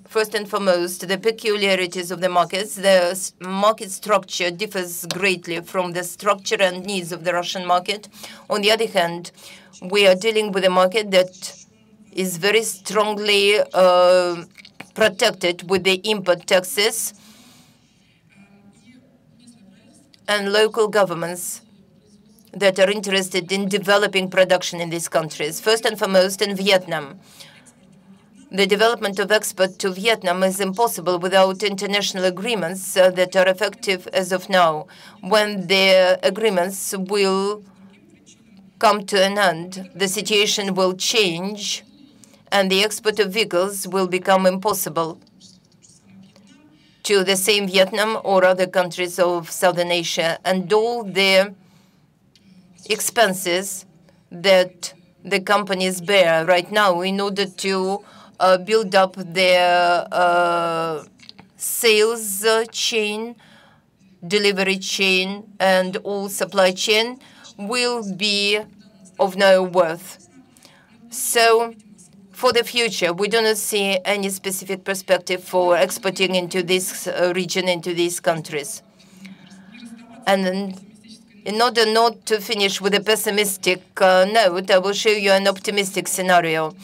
C: First and foremost, the peculiarities of the markets. The market structure differs greatly from the structure and needs of the Russian market. On the other hand, we are dealing with a market that is very strongly protected with the import taxes, and local governments that are interested in developing production in these countries. First and foremost, in Vietnam. The development of export to Vietnam is impossible without international agreements that are effective as of now. When the agreements will come to an end, the situation will change, and the export of vehicles will become impossible to the same Vietnam or other countries of Southern Asia. And all the expenses that the companies bear right now in order to build up their sales chain, delivery chain, and all supply chain will be of no worth. So for the future, we do not see any specific perspective for exporting into this region, into these countries. And in order not to finish with a pessimistic note, I will show you an optimistic scenario.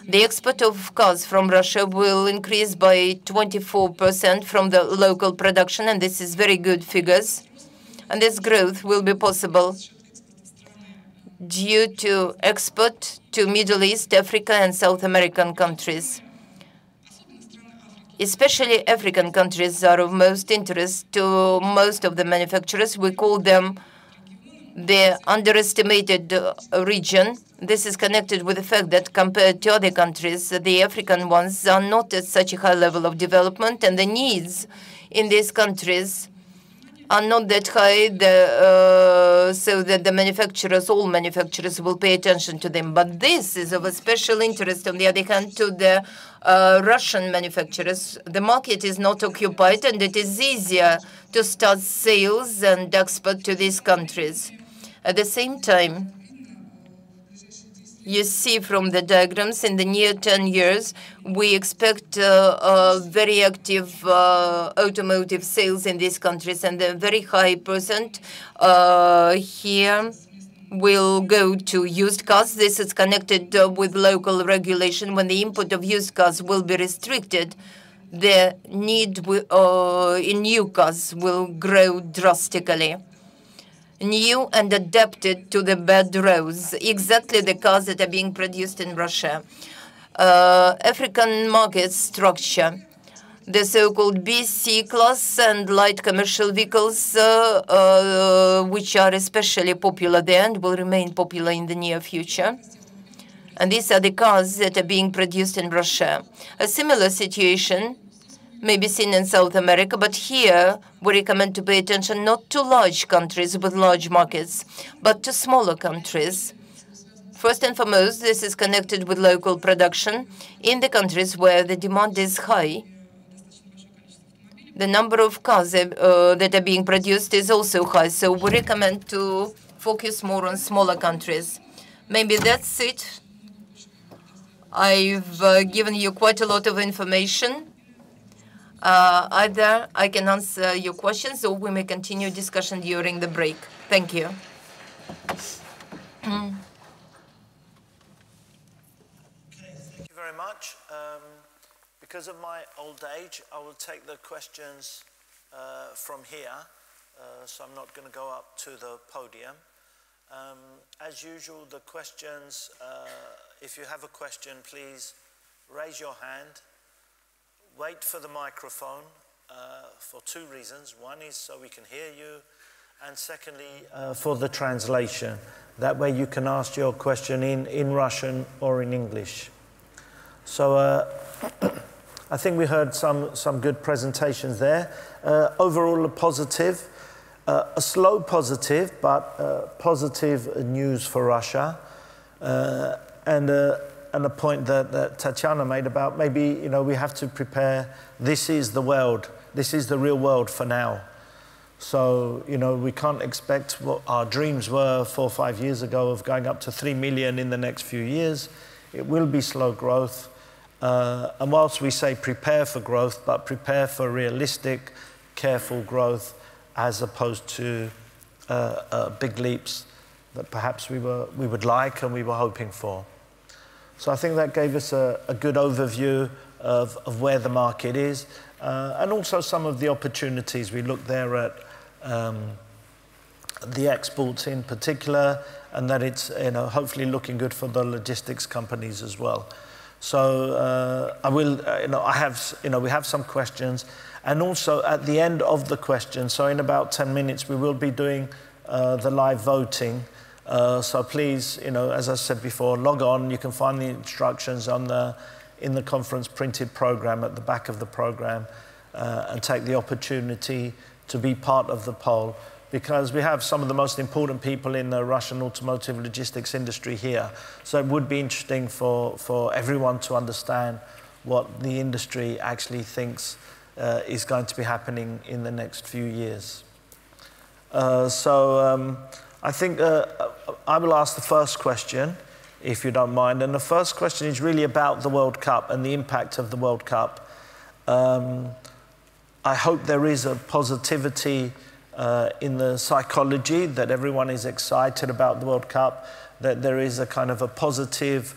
C: The export of cars from Russia will increase by 24% from the local production, and this is very good figures. And this growth will be possible due to export to Middle East, Africa, and South American countries. Especially African countries are of most interest to most of the manufacturers. We call them the underestimated region. This is connected with the fact that compared to other countries, the African ones are not at such a high level of development, and the needs in these countries are not that high, so that the manufacturers, all manufacturers, will pay attention to them. But this is of a special interest, on the other hand, to the Russian manufacturers. The market is not occupied, and it is easier to start sales and export to these countries. At the same time, you see from the diagrams, in the near 10 years, we expect very active automotive sales in these countries, and a very high percent here will go to used cars. This is connected with local regulation. When the import of used cars will be restricted, the need in new cars will grow drastically. New and adapted to the bad roads, exactly the cars that are being produced in Russia. African market structure, the so-called BC class and light commercial vehicles, which are especially popular there and will remain popular in the near future. And these are the cars that are being produced in Russia. A similar situation may be seen in South America, but here we recommend to pay attention not to large countries with large markets, but to smaller countries. First and foremost, this is connected with local production. In the countries where the demand is high, the number of cars that are being produced is also high, so we recommend to focus more on smaller countries. Maybe that's it. I've given you quite a lot of information. Either I can answer your questions or we may continue discussion during the break. Thank you.
A: Thank you very much. Because of my old age, I will take the questions from here, so I'm not going to go up to the podium. As usual, the questions, if you have a question, please raise your hand. Wait for the microphone for two reasons. One is so we can hear you, and secondly, for the translation. That way you can ask your question in Russian or in English. So I think we heard some good presentations there. Overall, a positive, a slow positive, but positive news for Russia. And a point that Tatiana made about maybe, we have to prepare. This is the world. This is the real world for now. So, we can't expect what our dreams were 4 or 5 years ago of going up to 3 million in the next few years. It will be slow growth. And whilst we say prepare for growth, but prepare for realistic, careful growth as opposed to big leaps that perhaps we would like and we were hoping for. So I think that gave us a good overview of where the market is, and also some of the opportunities. We looked there at the exports in particular, and that it's hopefully looking good for the logistics companies as well. So we have some questions, and also at the end of the questions, so in about 10 minutes, we will be doing the live voting. So please, as I said before, log on. You can find the instructions in the conference printed program at the back of the program, and take the opportunity to be part of the poll, because we have some of the most important people in the Russian automotive logistics industry here. So it would be interesting for everyone to understand what the industry actually thinks is going to be happening in the next few years. I think I will ask the first question, if you don't mind. And the first question is really about the World Cup and the impact of the World Cup. I hope there is a positivity in the psychology, that everyone is excited about the World Cup, that there is a kind of a positive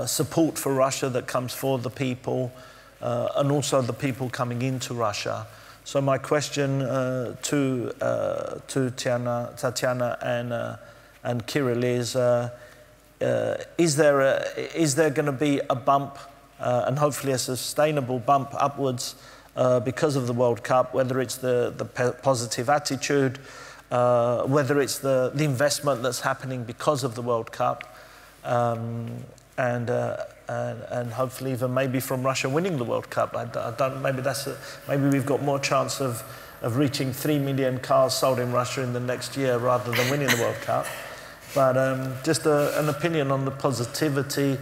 A: support for Russia that comes for the people, and also the people coming into Russia. So my question to Tatiana and Kirill is there going to be a bump, and hopefully a sustainable bump upwards because of the World Cup, whether it's the positive attitude, whether it's the investment that's happening because of the World Cup, and hopefully even maybe from Russia winning the World Cup. Maybe we've got more chance of reaching 3 million cars sold in Russia in the next year rather than winning the World Cup. But just an opinion on the positivity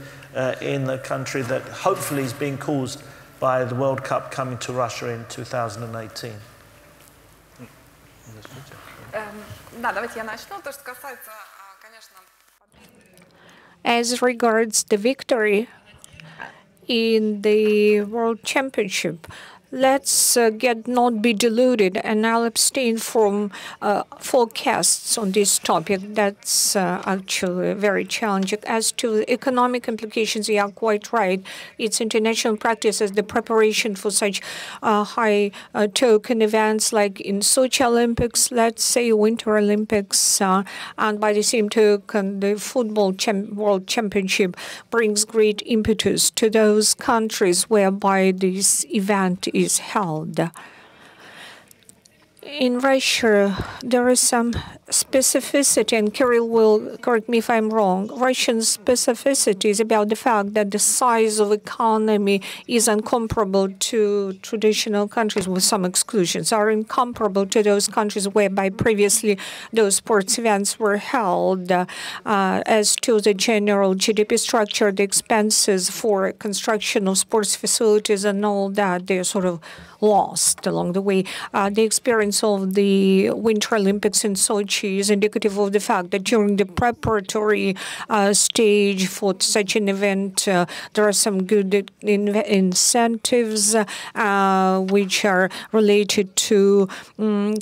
A: in the country that hopefully is being caused by the World Cup coming to Russia in 2018.
D: As regards the victory in the World Championship, let's not be deluded, and I'll abstain from forecasts on this topic. That's actually very challenging. As to economic implications, you are quite right. It's international practice as the preparation for such high token events like in Sochi Olympics, let's say Winter Olympics, and by the same token, the football World Championship brings great impetus to those countries whereby this event is held. In Russia, there is some specificity, and Kirill will correct me if I'm wrong. Russian specificity is about the fact that the size of economy is incomparable to traditional countries, with some exclusions, are incomparable to those countries whereby previously those sports events were held. As to the general GDP structure, the expenses for construction of sports facilities and all that, they're sort of lost along the way. The experience of the Winter Olympics in Sochi is indicative of the fact that during the preparatory stage for such an event, there are some good incentives which are related to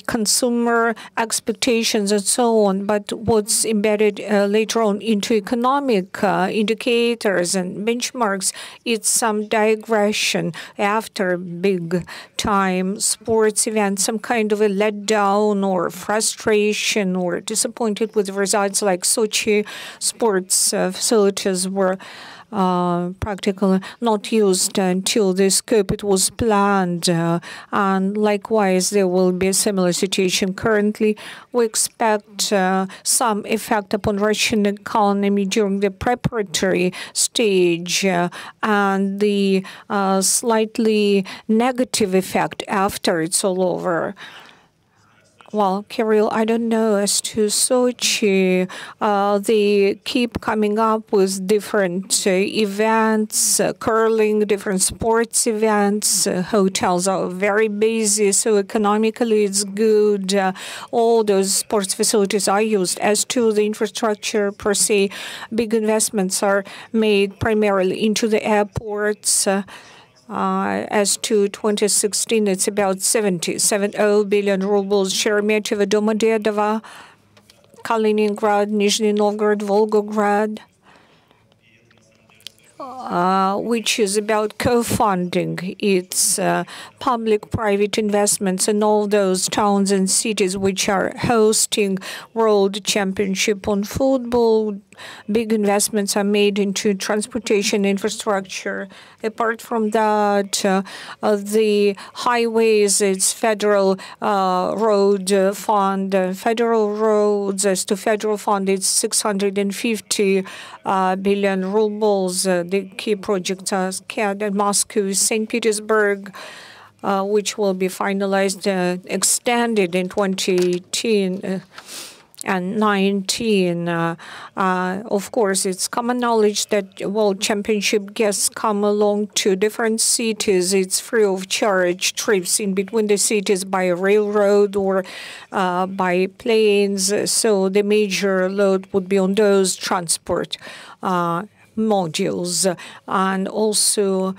D: consumer expectations and so on. But what's embedded later on into economic indicators and benchmarks, it's some digression after big time sports events, some kind of a letdown or frustration or disappointed with the results, like Sochi sports facilities were practically not used until the scope it was planned, and likewise there will be a similar situation currently. We expect some effect upon Russian economy during the preparatory stage and the slightly negative effect after it's all over. Well, Kirill, I don't know. As to Sochi, they keep coming up with different events, curling, different sports events. Hotels are very busy, so economically it's good. All those sports facilities are used. As to the infrastructure per se, big investments are made primarily into the airports. As to 2016, it's about 70 billion rubles. Sheremetyevo, Domodedovo, Kaliningrad, Nizhny Novgorod, Volgograd, which is about co-funding. It's public-private investments in all those towns and cities which are hosting World Championship on football. Big investments are made into transportation infrastructure. Apart from that, the highways, it's federal road fund. Federal roads, as to federal fund, it's 650 billion rubles. The key projects are SCAD and Moscow, St. Petersburg, which will be finalized, extended in 2018. And 19. Of course, it's common knowledge that World Championship guests come along to different cities. It's free of charge trips in between the cities by railroad or by planes. So the major load would be on those transport modules. And also,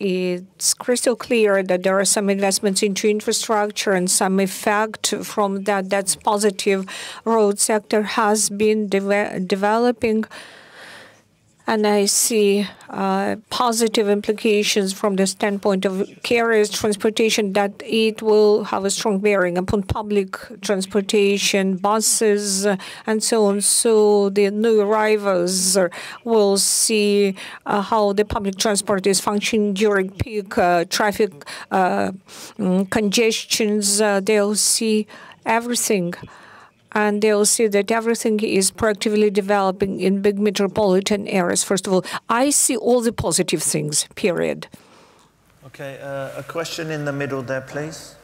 D: it's crystal clear that there are some investments into infrastructure and some effect from that. That's positive. Road sector has been developing, and I see positive implications from the standpoint of carriers transportation, that it will have a strong bearing upon public transportation, buses, and so on. So the new arrivals will see how the public transport is functioning during peak traffic congestions. They'll see everything. And they'll see that everything is proactively developing in big metropolitan areas. First of all, I see all the positive things, period.
A: Okay, a question in the middle there, please.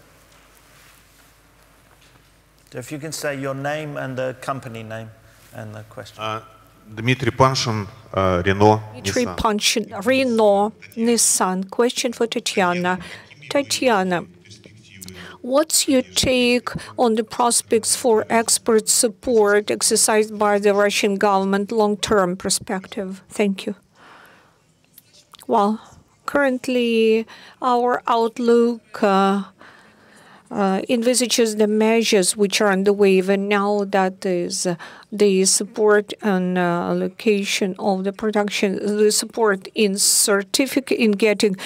A: If you can say your name and the company name and the question.
E: Dmitry Panshin, Renault,
D: Dmitry
E: Nissan.
D: Panshin, Renault, Nissan. Question for Tatiana. Tatiana, what's your take on the prospects for export support exercised by the Russian government long-term perspective? Thank you. Well, currently our outlook envisages the measures which are underway even now, that is the support and allocation of the production, the support in getting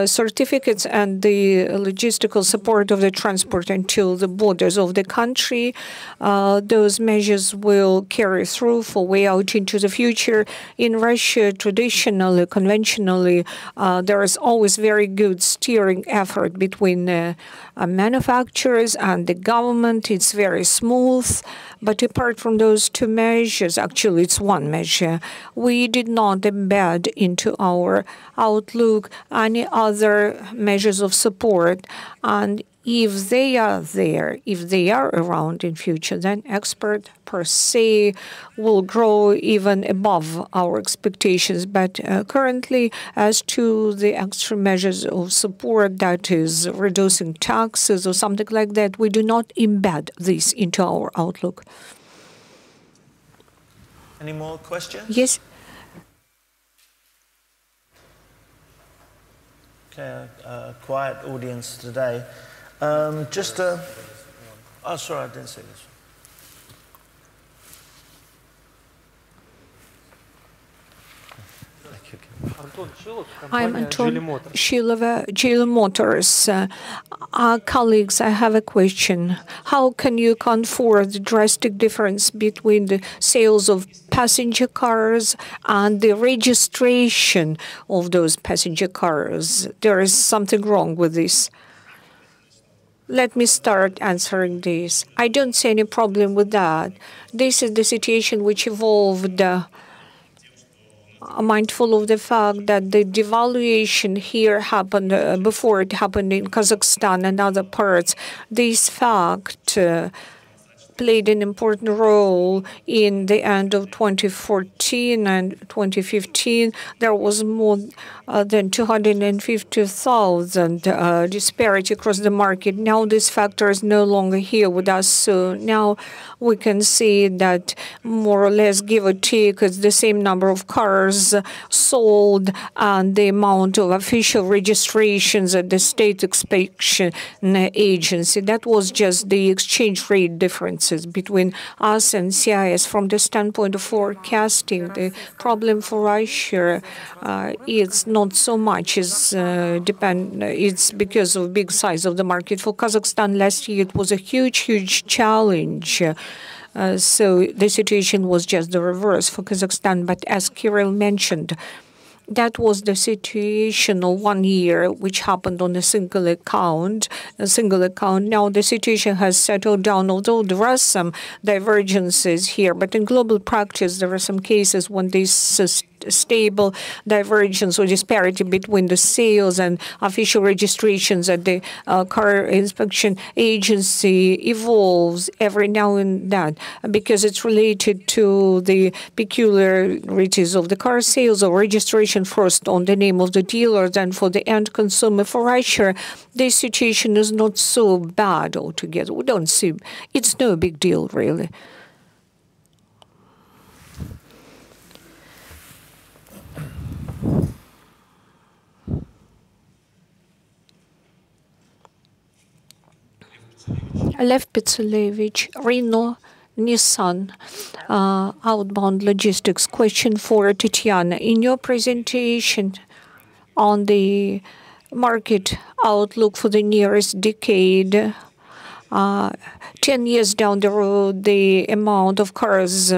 D: certificates, and the logistical support of the transport until the borders of the country. Those measures will carry through for way out into the future. In Russia, traditionally, conventionally, there is always very good steering effort between manufacturers and the government. It's very smooth. But apart from those two measures, actually it's one measure, we did not embed into our outlook any other measures of support. And if they are there, if they are around in future, then export per se will grow even above our expectations. But currently, as to the extra measures of support, that is reducing taxes or something like that, we do not embed this into our outlook.
A: Any more questions?
D: Yes.
A: Okay, quiet audience today. Oh, sorry, I didn't say this.
D: I'm Anton Shilova, General Motors. Colleagues, I have a question. How can you account for the drastic difference between the sales of passenger cars and the registration of those passenger cars? There is something wrong with this. Let me start answering this. I don't see any problem with that. This is the situation which evolved mindful of the fact that the devaluation here happened before it happened in Kazakhstan and other parts. This fact played an important role in the end of 2014 and 2015. There was more than 250,000 disparity across the market. Now this factor is no longer here with us. So now we can see that more or less, give or take, it's the same number of cars sold and the amount of official registrations at the state inspection agency. That was just the exchange rate differences between us and CIS. From the standpoint of forecasting, the problem for Russia, it's not so much. It's because of big size of the market. For Kazakhstan last year, it was a huge challenge. So the situation was just the reverse for Kazakhstan. But as Kirill mentioned, that was the situation of 1 year, which happened on a single account. Now the situation has settled down, although there are some divergences here. But in global practice, there are some cases when this stable divergence or disparity between the sales and official registrations at the car inspection agency evolves every now and then because it's related to the peculiarities of the car sales or registration first on the name of the dealer, then for the end consumer. For Russia, this situation is not so bad altogether. We don't see it's no big deal, really. Lev Pitsulevich, Renault, Nissan, outbound logistics. Question for Tatiana. In your presentation on the market outlook for the nearest decade, 10 years down the road, the amount of cars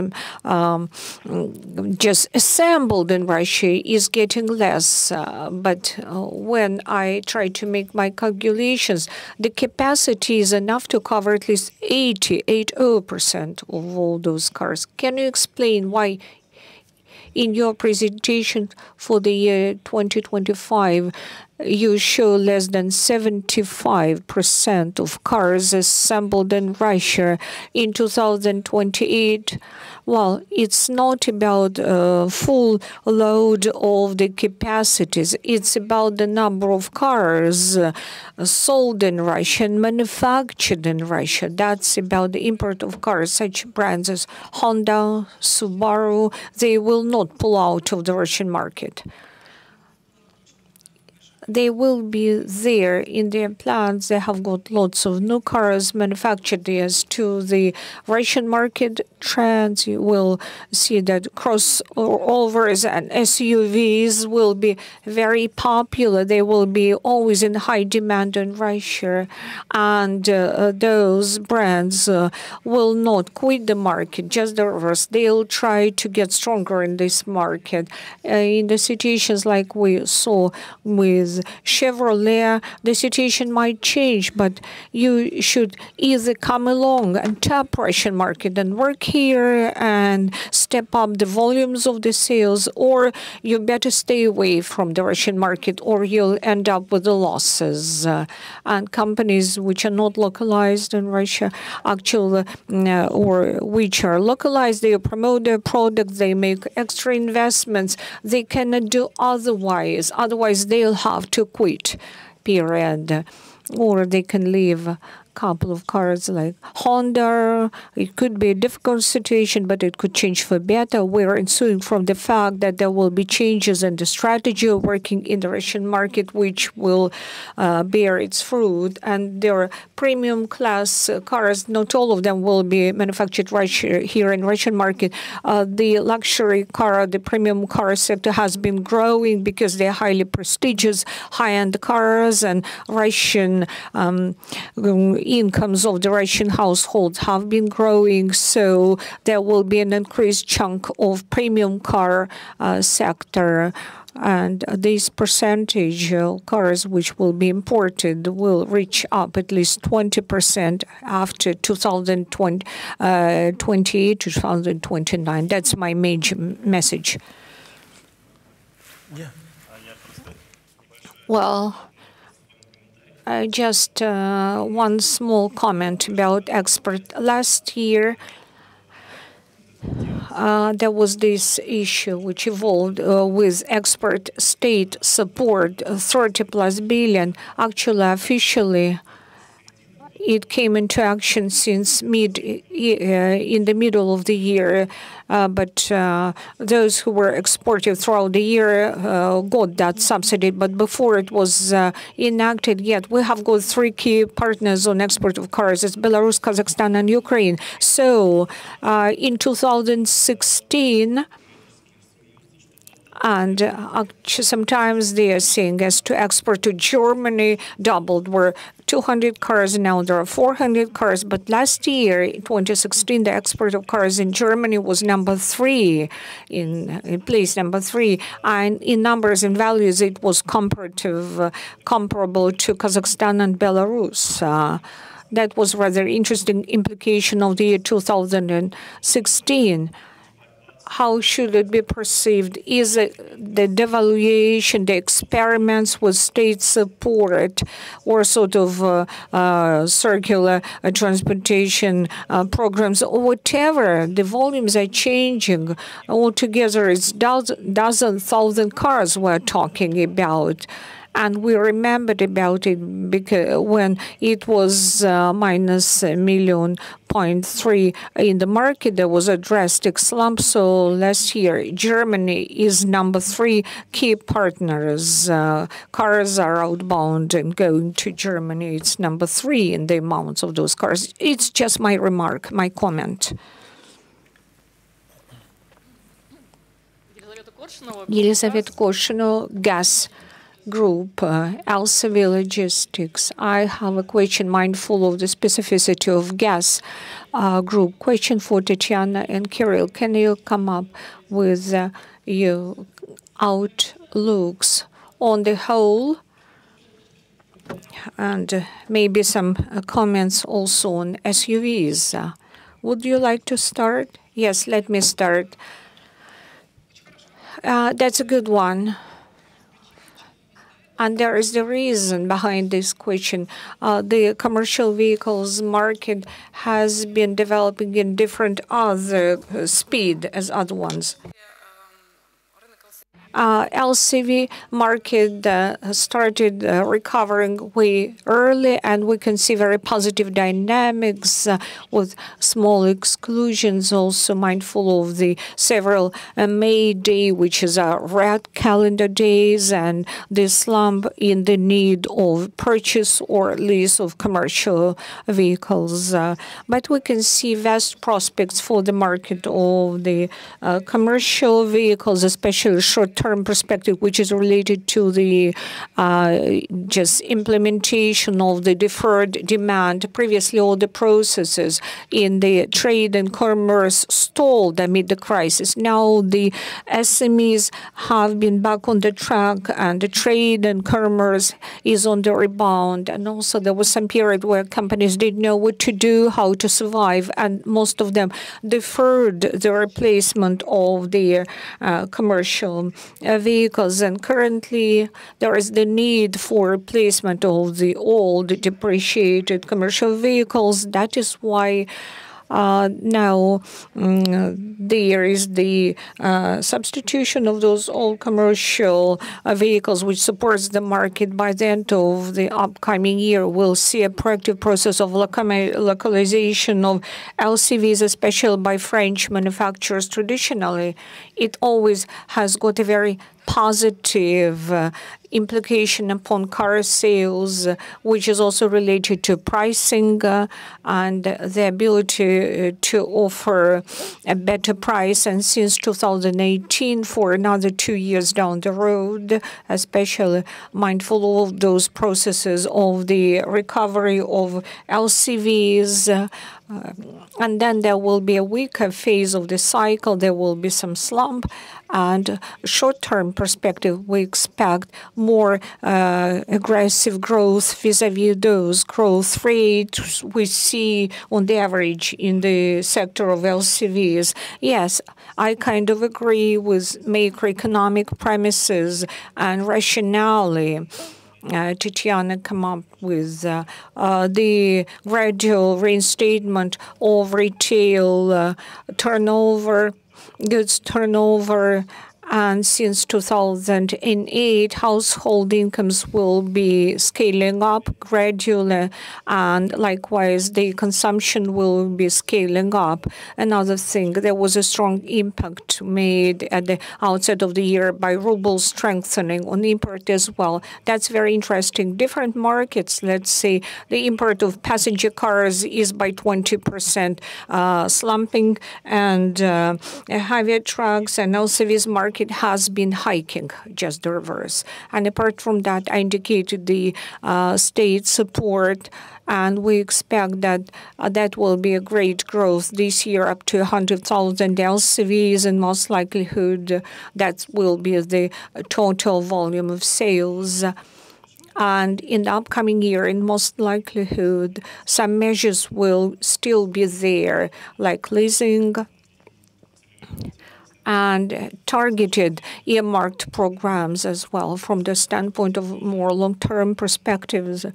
D: just assembled in Russia is getting less. But when I try to make my calculations, the capacity is enough to cover at least 80% of all those cars. Can you explain why in your presentation for the year 2025, you show less than 75% of cars assembled in Russia in 2028? Well, it's not about full load of the capacities. It's about the number of cars sold in Russia and manufactured in Russia. That's about the import of cars. Such brands as Honda, Subaru, they will not pull out of the Russian market. They will be there in their plants. They have got lots of new cars manufactured. As to the Russian market, trends. You will see that crossovers and SUVs will be very popular. They will be always in high demand in Russia, and those brands will not quit the market. Just the reverse. They'll try to get stronger in this market. In the situations like we saw with Chevrolet, the situation might change, but you should either come along and tap Russian market and work here and step up the volumes of the sales, or you better stay away from the Russian market, or you'll end up with the losses. And companies which are not localized in Russia, actually, or which are localized, they promote their products, they make extra investments. They cannot do otherwise. Otherwise, they'll have to quit, period. Or they can leave a couple of cars like Honda. It could be a difficult situation, but it could change for better. We're ensuing from the fact that there will be changes in the strategy of working in the Russian market, which will bear its fruit. And there are premium class cars. Not all of them will be manufactured here in Russian market. The luxury car, the premium car sector has been growing because they're highly prestigious, high-end cars, and Russian incomes of the Russian households have been growing, so there will be an increased chunk of premium car sector. And this percentage of cars which will be imported will reach up at least 20% after 2028 to 2029. That's my major message.
A: Yeah.
D: Well, just one small comment about export. Last year, there was this issue which evolved with export state support, 30+ billion. Actually, officially, it came into action since in the middle of the year, but those who were exported throughout the year got that subsidy. But before it was enacted yet, we have got 3 key partners on export of cars. It's Belarus, Kazakhstan, and Ukraine. So in 2016, and sometimes they are saying as to export to Germany doubled. Were 200 cars, now there are 400 cars. But last year, in 2016, the export of cars in Germany was number 3, in place number 3. And in numbers and values, it was comparable to Kazakhstan and Belarus. That was rather interesting implication of the year 2016. How should it be perceived? Is it the devaluation, the experiments with state support, or sort of circular transportation programs, or whatever? The volumes are changing. Altogether, it's thousand cars we're talking about. And we remembered about it because when it was minus 1.3 million in the market, there was a drastic slump. So last year, Germany is number 3 key partners. Cars are outbound and going to Germany. It's number 3 in the amounts of those cars. It's just my remark, my comment. Елизавета Korshunova, Gas Group, Elsevier Logistics. I have a question mindful of the specificity of Gas Group. Question for Tatiana and Kirill. Can you come up with your outlooks on the whole, and maybe some comments also on SUVs? Would you like to start? Yes, let me start. That's a good one. And there is the reason behind this question. The commercial vehicles market has been developing in different other speed as other ones. LCV market started recovering way early, and we can see very positive dynamics with small exclusions, also mindful of the several May Day, which is a red calendar days, and the slump in the need of purchase or lease of commercial vehicles. But we can see vast prospects for the market of the commercial vehicles, especially short-term perspective, which is related to the just implementation of the deferred demand. Previously, all the processes in the trade and commerce stalled amid the crisis. Now the SMEs have been back on the track, and the trade and commerce is on the rebound. And also there was some period where companies didn't know what to do, how to survive, and most of them deferred the replacement of their commercial vehicles. And currently there is the need for replacement of the old depreciated commercial vehicles. That is why now there is the substitution of those old commercial vehicles, which supports the market. By the end of the upcoming year, we'll see a proactive process of localization of LCVs, especially by French manufacturers. Traditionally, it always has got a very positive implication upon car sales, which is also related to pricing and the ability to offer a better price. And since 2018, for another 2 years down the road, especially mindful of those processes of the recovery of LCVs, and then there will be a weaker phase of the cycle. There will be some slump, and short-term perspective, we expect more aggressive growth vis-a-vis those growth rates we see on the average in the sector of LCVs. Yes, I kind of agree with macroeconomic premises and rationale. Tatiana come up with the gradual reinstatement of retail turnover, goods turnover, and since 2008, household incomes will be scaling up gradually, and likewise, the consumption will be scaling up. Another thing, there was a strong impact made at the outset of the year by ruble strengthening on import as well. That's very interesting. Different markets, let's say, the import of passenger cars is by 20% slumping, and heavy trucks and LCVs market has been hiking, just the reverse. And apart from that, I indicated the state support, and we expect that that will be a great growth this year, up to 100,000 LCVs, and most likelihood that will be the total volume of sales. And in the upcoming year, in most likelihood, some measures will still be there, like leasing and targeted earmarked programs as well from the standpoint of more long-term perspectives.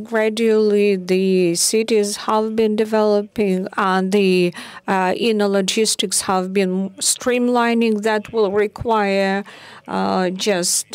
D: Gradually, the cities have been developing, and the inner logistics have been streamlining. That will require just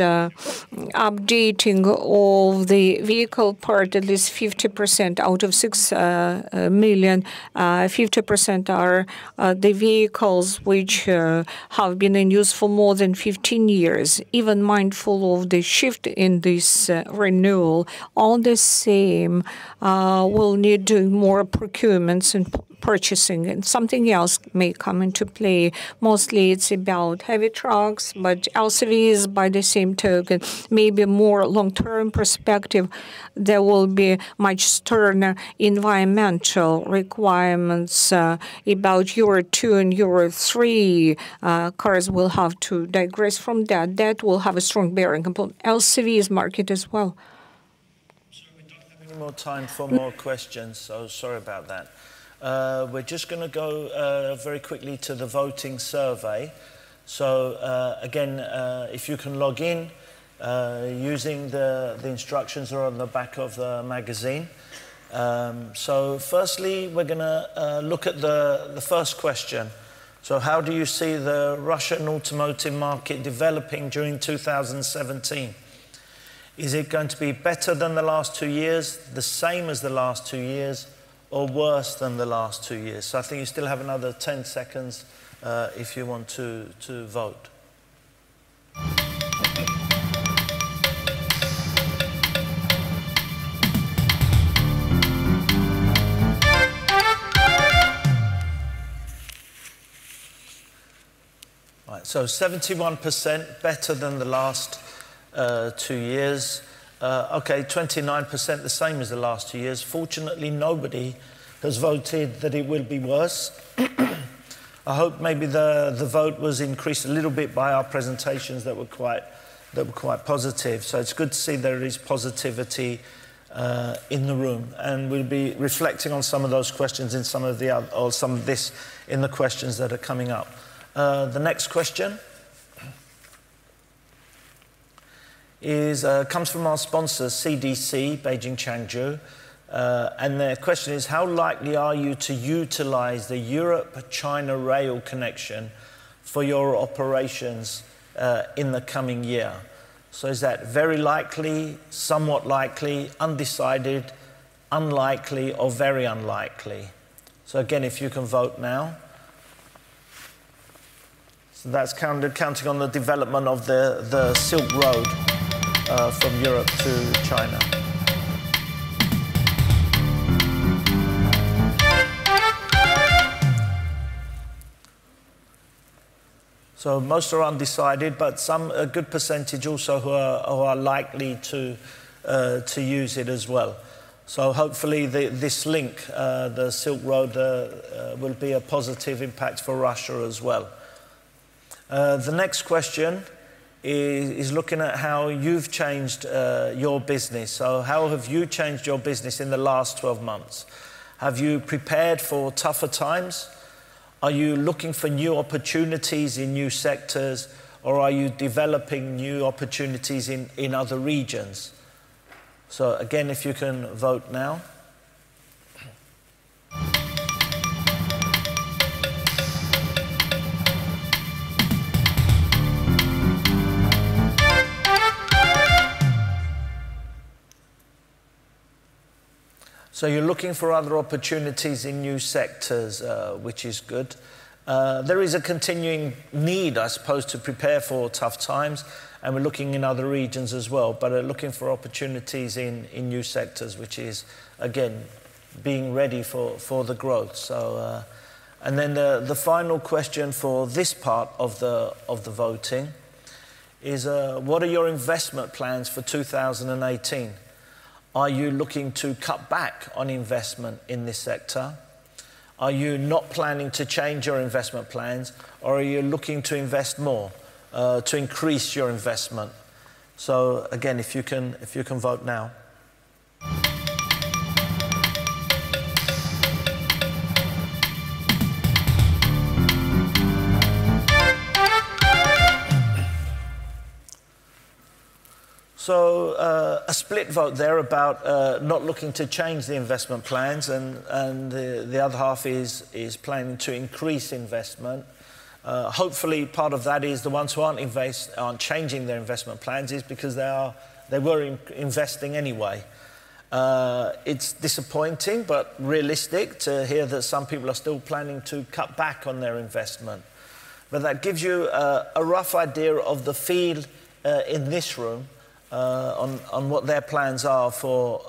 D: updating of the vehicle part, at least 50% out of 6 million. 50% are the vehicles which have been in use for more than 15 years. Even mindful of the shift in this renewal, all the same, we'll need doing more procurements and purchasing, and something else may come into play. Mostly it's about heavy trucks, but LCVs by the same token, maybe more long-term perspective, there will be much sterner environmental requirements about Euro 2 and Euro 3. Cars will have to digress from that. That will have a strong bearing upon LCVs market as well.
A: We don't have any more time for more questions, so sorry about that. We're just going to go very quickly to the voting survey. So again, if you can log in using the instructions are on the back of the magazine. So firstly, we're going to look at the first question. So how do you see the Russian automotive market developing during 2017? Is it going to be better than the last 2 years, the same as the last 2 years, or worse than the last 2 years? So I think you still have another 10 seconds if you want to vote. Right, so 71% better than the last 2 years. Okay, 29% the same as the last 2 years. Fortunately, nobody has voted that it will be worse. I hope maybe the vote was increased a little bit by our presentations that were quite positive. So it's good to see there is positivity in the room, and we'll be reflecting on some of those questions in some of the other, or some of this in the questions that are coming up. The next question comes from our sponsor, CDC, Beijing Changzhou. And the question is, how likely are you to utilize the Europe-China rail connection for your operations in the coming year? So is that very likely, somewhat likely, undecided, unlikely, or very unlikely? So again, if you can vote now. So that's counting on the development of the Silk Road from Europe to China. So most are undecided, but a good percentage also who are likely to use it as well. So hopefully this link, the Silk Road, will be a positive impact for Russia as well. The next question is looking at how you've changed your business. So how have you changed your business in the last 12 months? Have you prepared for tougher times? Are you looking for new opportunities in new sectors, or are you developing new opportunities in other regions? So again, if you can vote now. So you're looking for other opportunities in new sectors, which is good. There is a continuing need, I suppose, to prepare for tough times, and we're looking in other regions as well, but looking for opportunities in new sectors, which is, again, being ready for the growth. So, and then the final question for this part of the voting is, what are your investment plans for 2018? Are you looking to cut back on investment in this sector? Are you not planning to change your investment plans, or are you looking to invest more, to increase your investment? So again, if you can vote now. So a split vote there about not looking to change the investment plans, and the other half is planning to increase investment. Hopefully part of that is the ones who aren't changing their investment plans is because they were investing anyway. It's disappointing but realistic to hear that some people are still planning to cut back on their investment. But that gives you a rough idea of the feel in this room on what their plans are for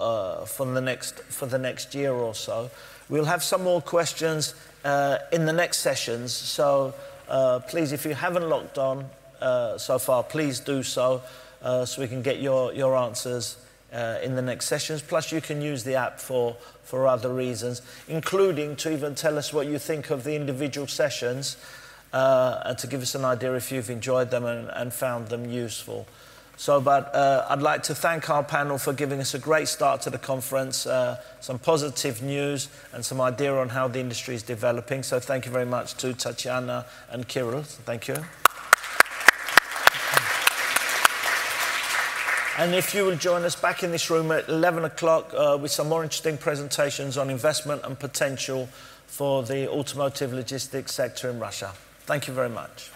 A: the next year or so. We'll have some more questions in the next sessions. So please, if you haven't logged on so far, please do so, so we can get your answers in the next sessions. Plus, you can use the app for other reasons, including to even tell us what you think of the individual sessions, and to give us an idea if you've enjoyed them and found them useful. So, but I'd like to thank our panel for giving us a great start to the conference, some positive news and some idea on how the industry is developing. So thank you very much to Tatiana and Kirill. Thank you. And if you will join us back in this room at 11 o'clock with some more interesting presentations on investment and potential for the automotive logistics sector in Russia. Thank you very much.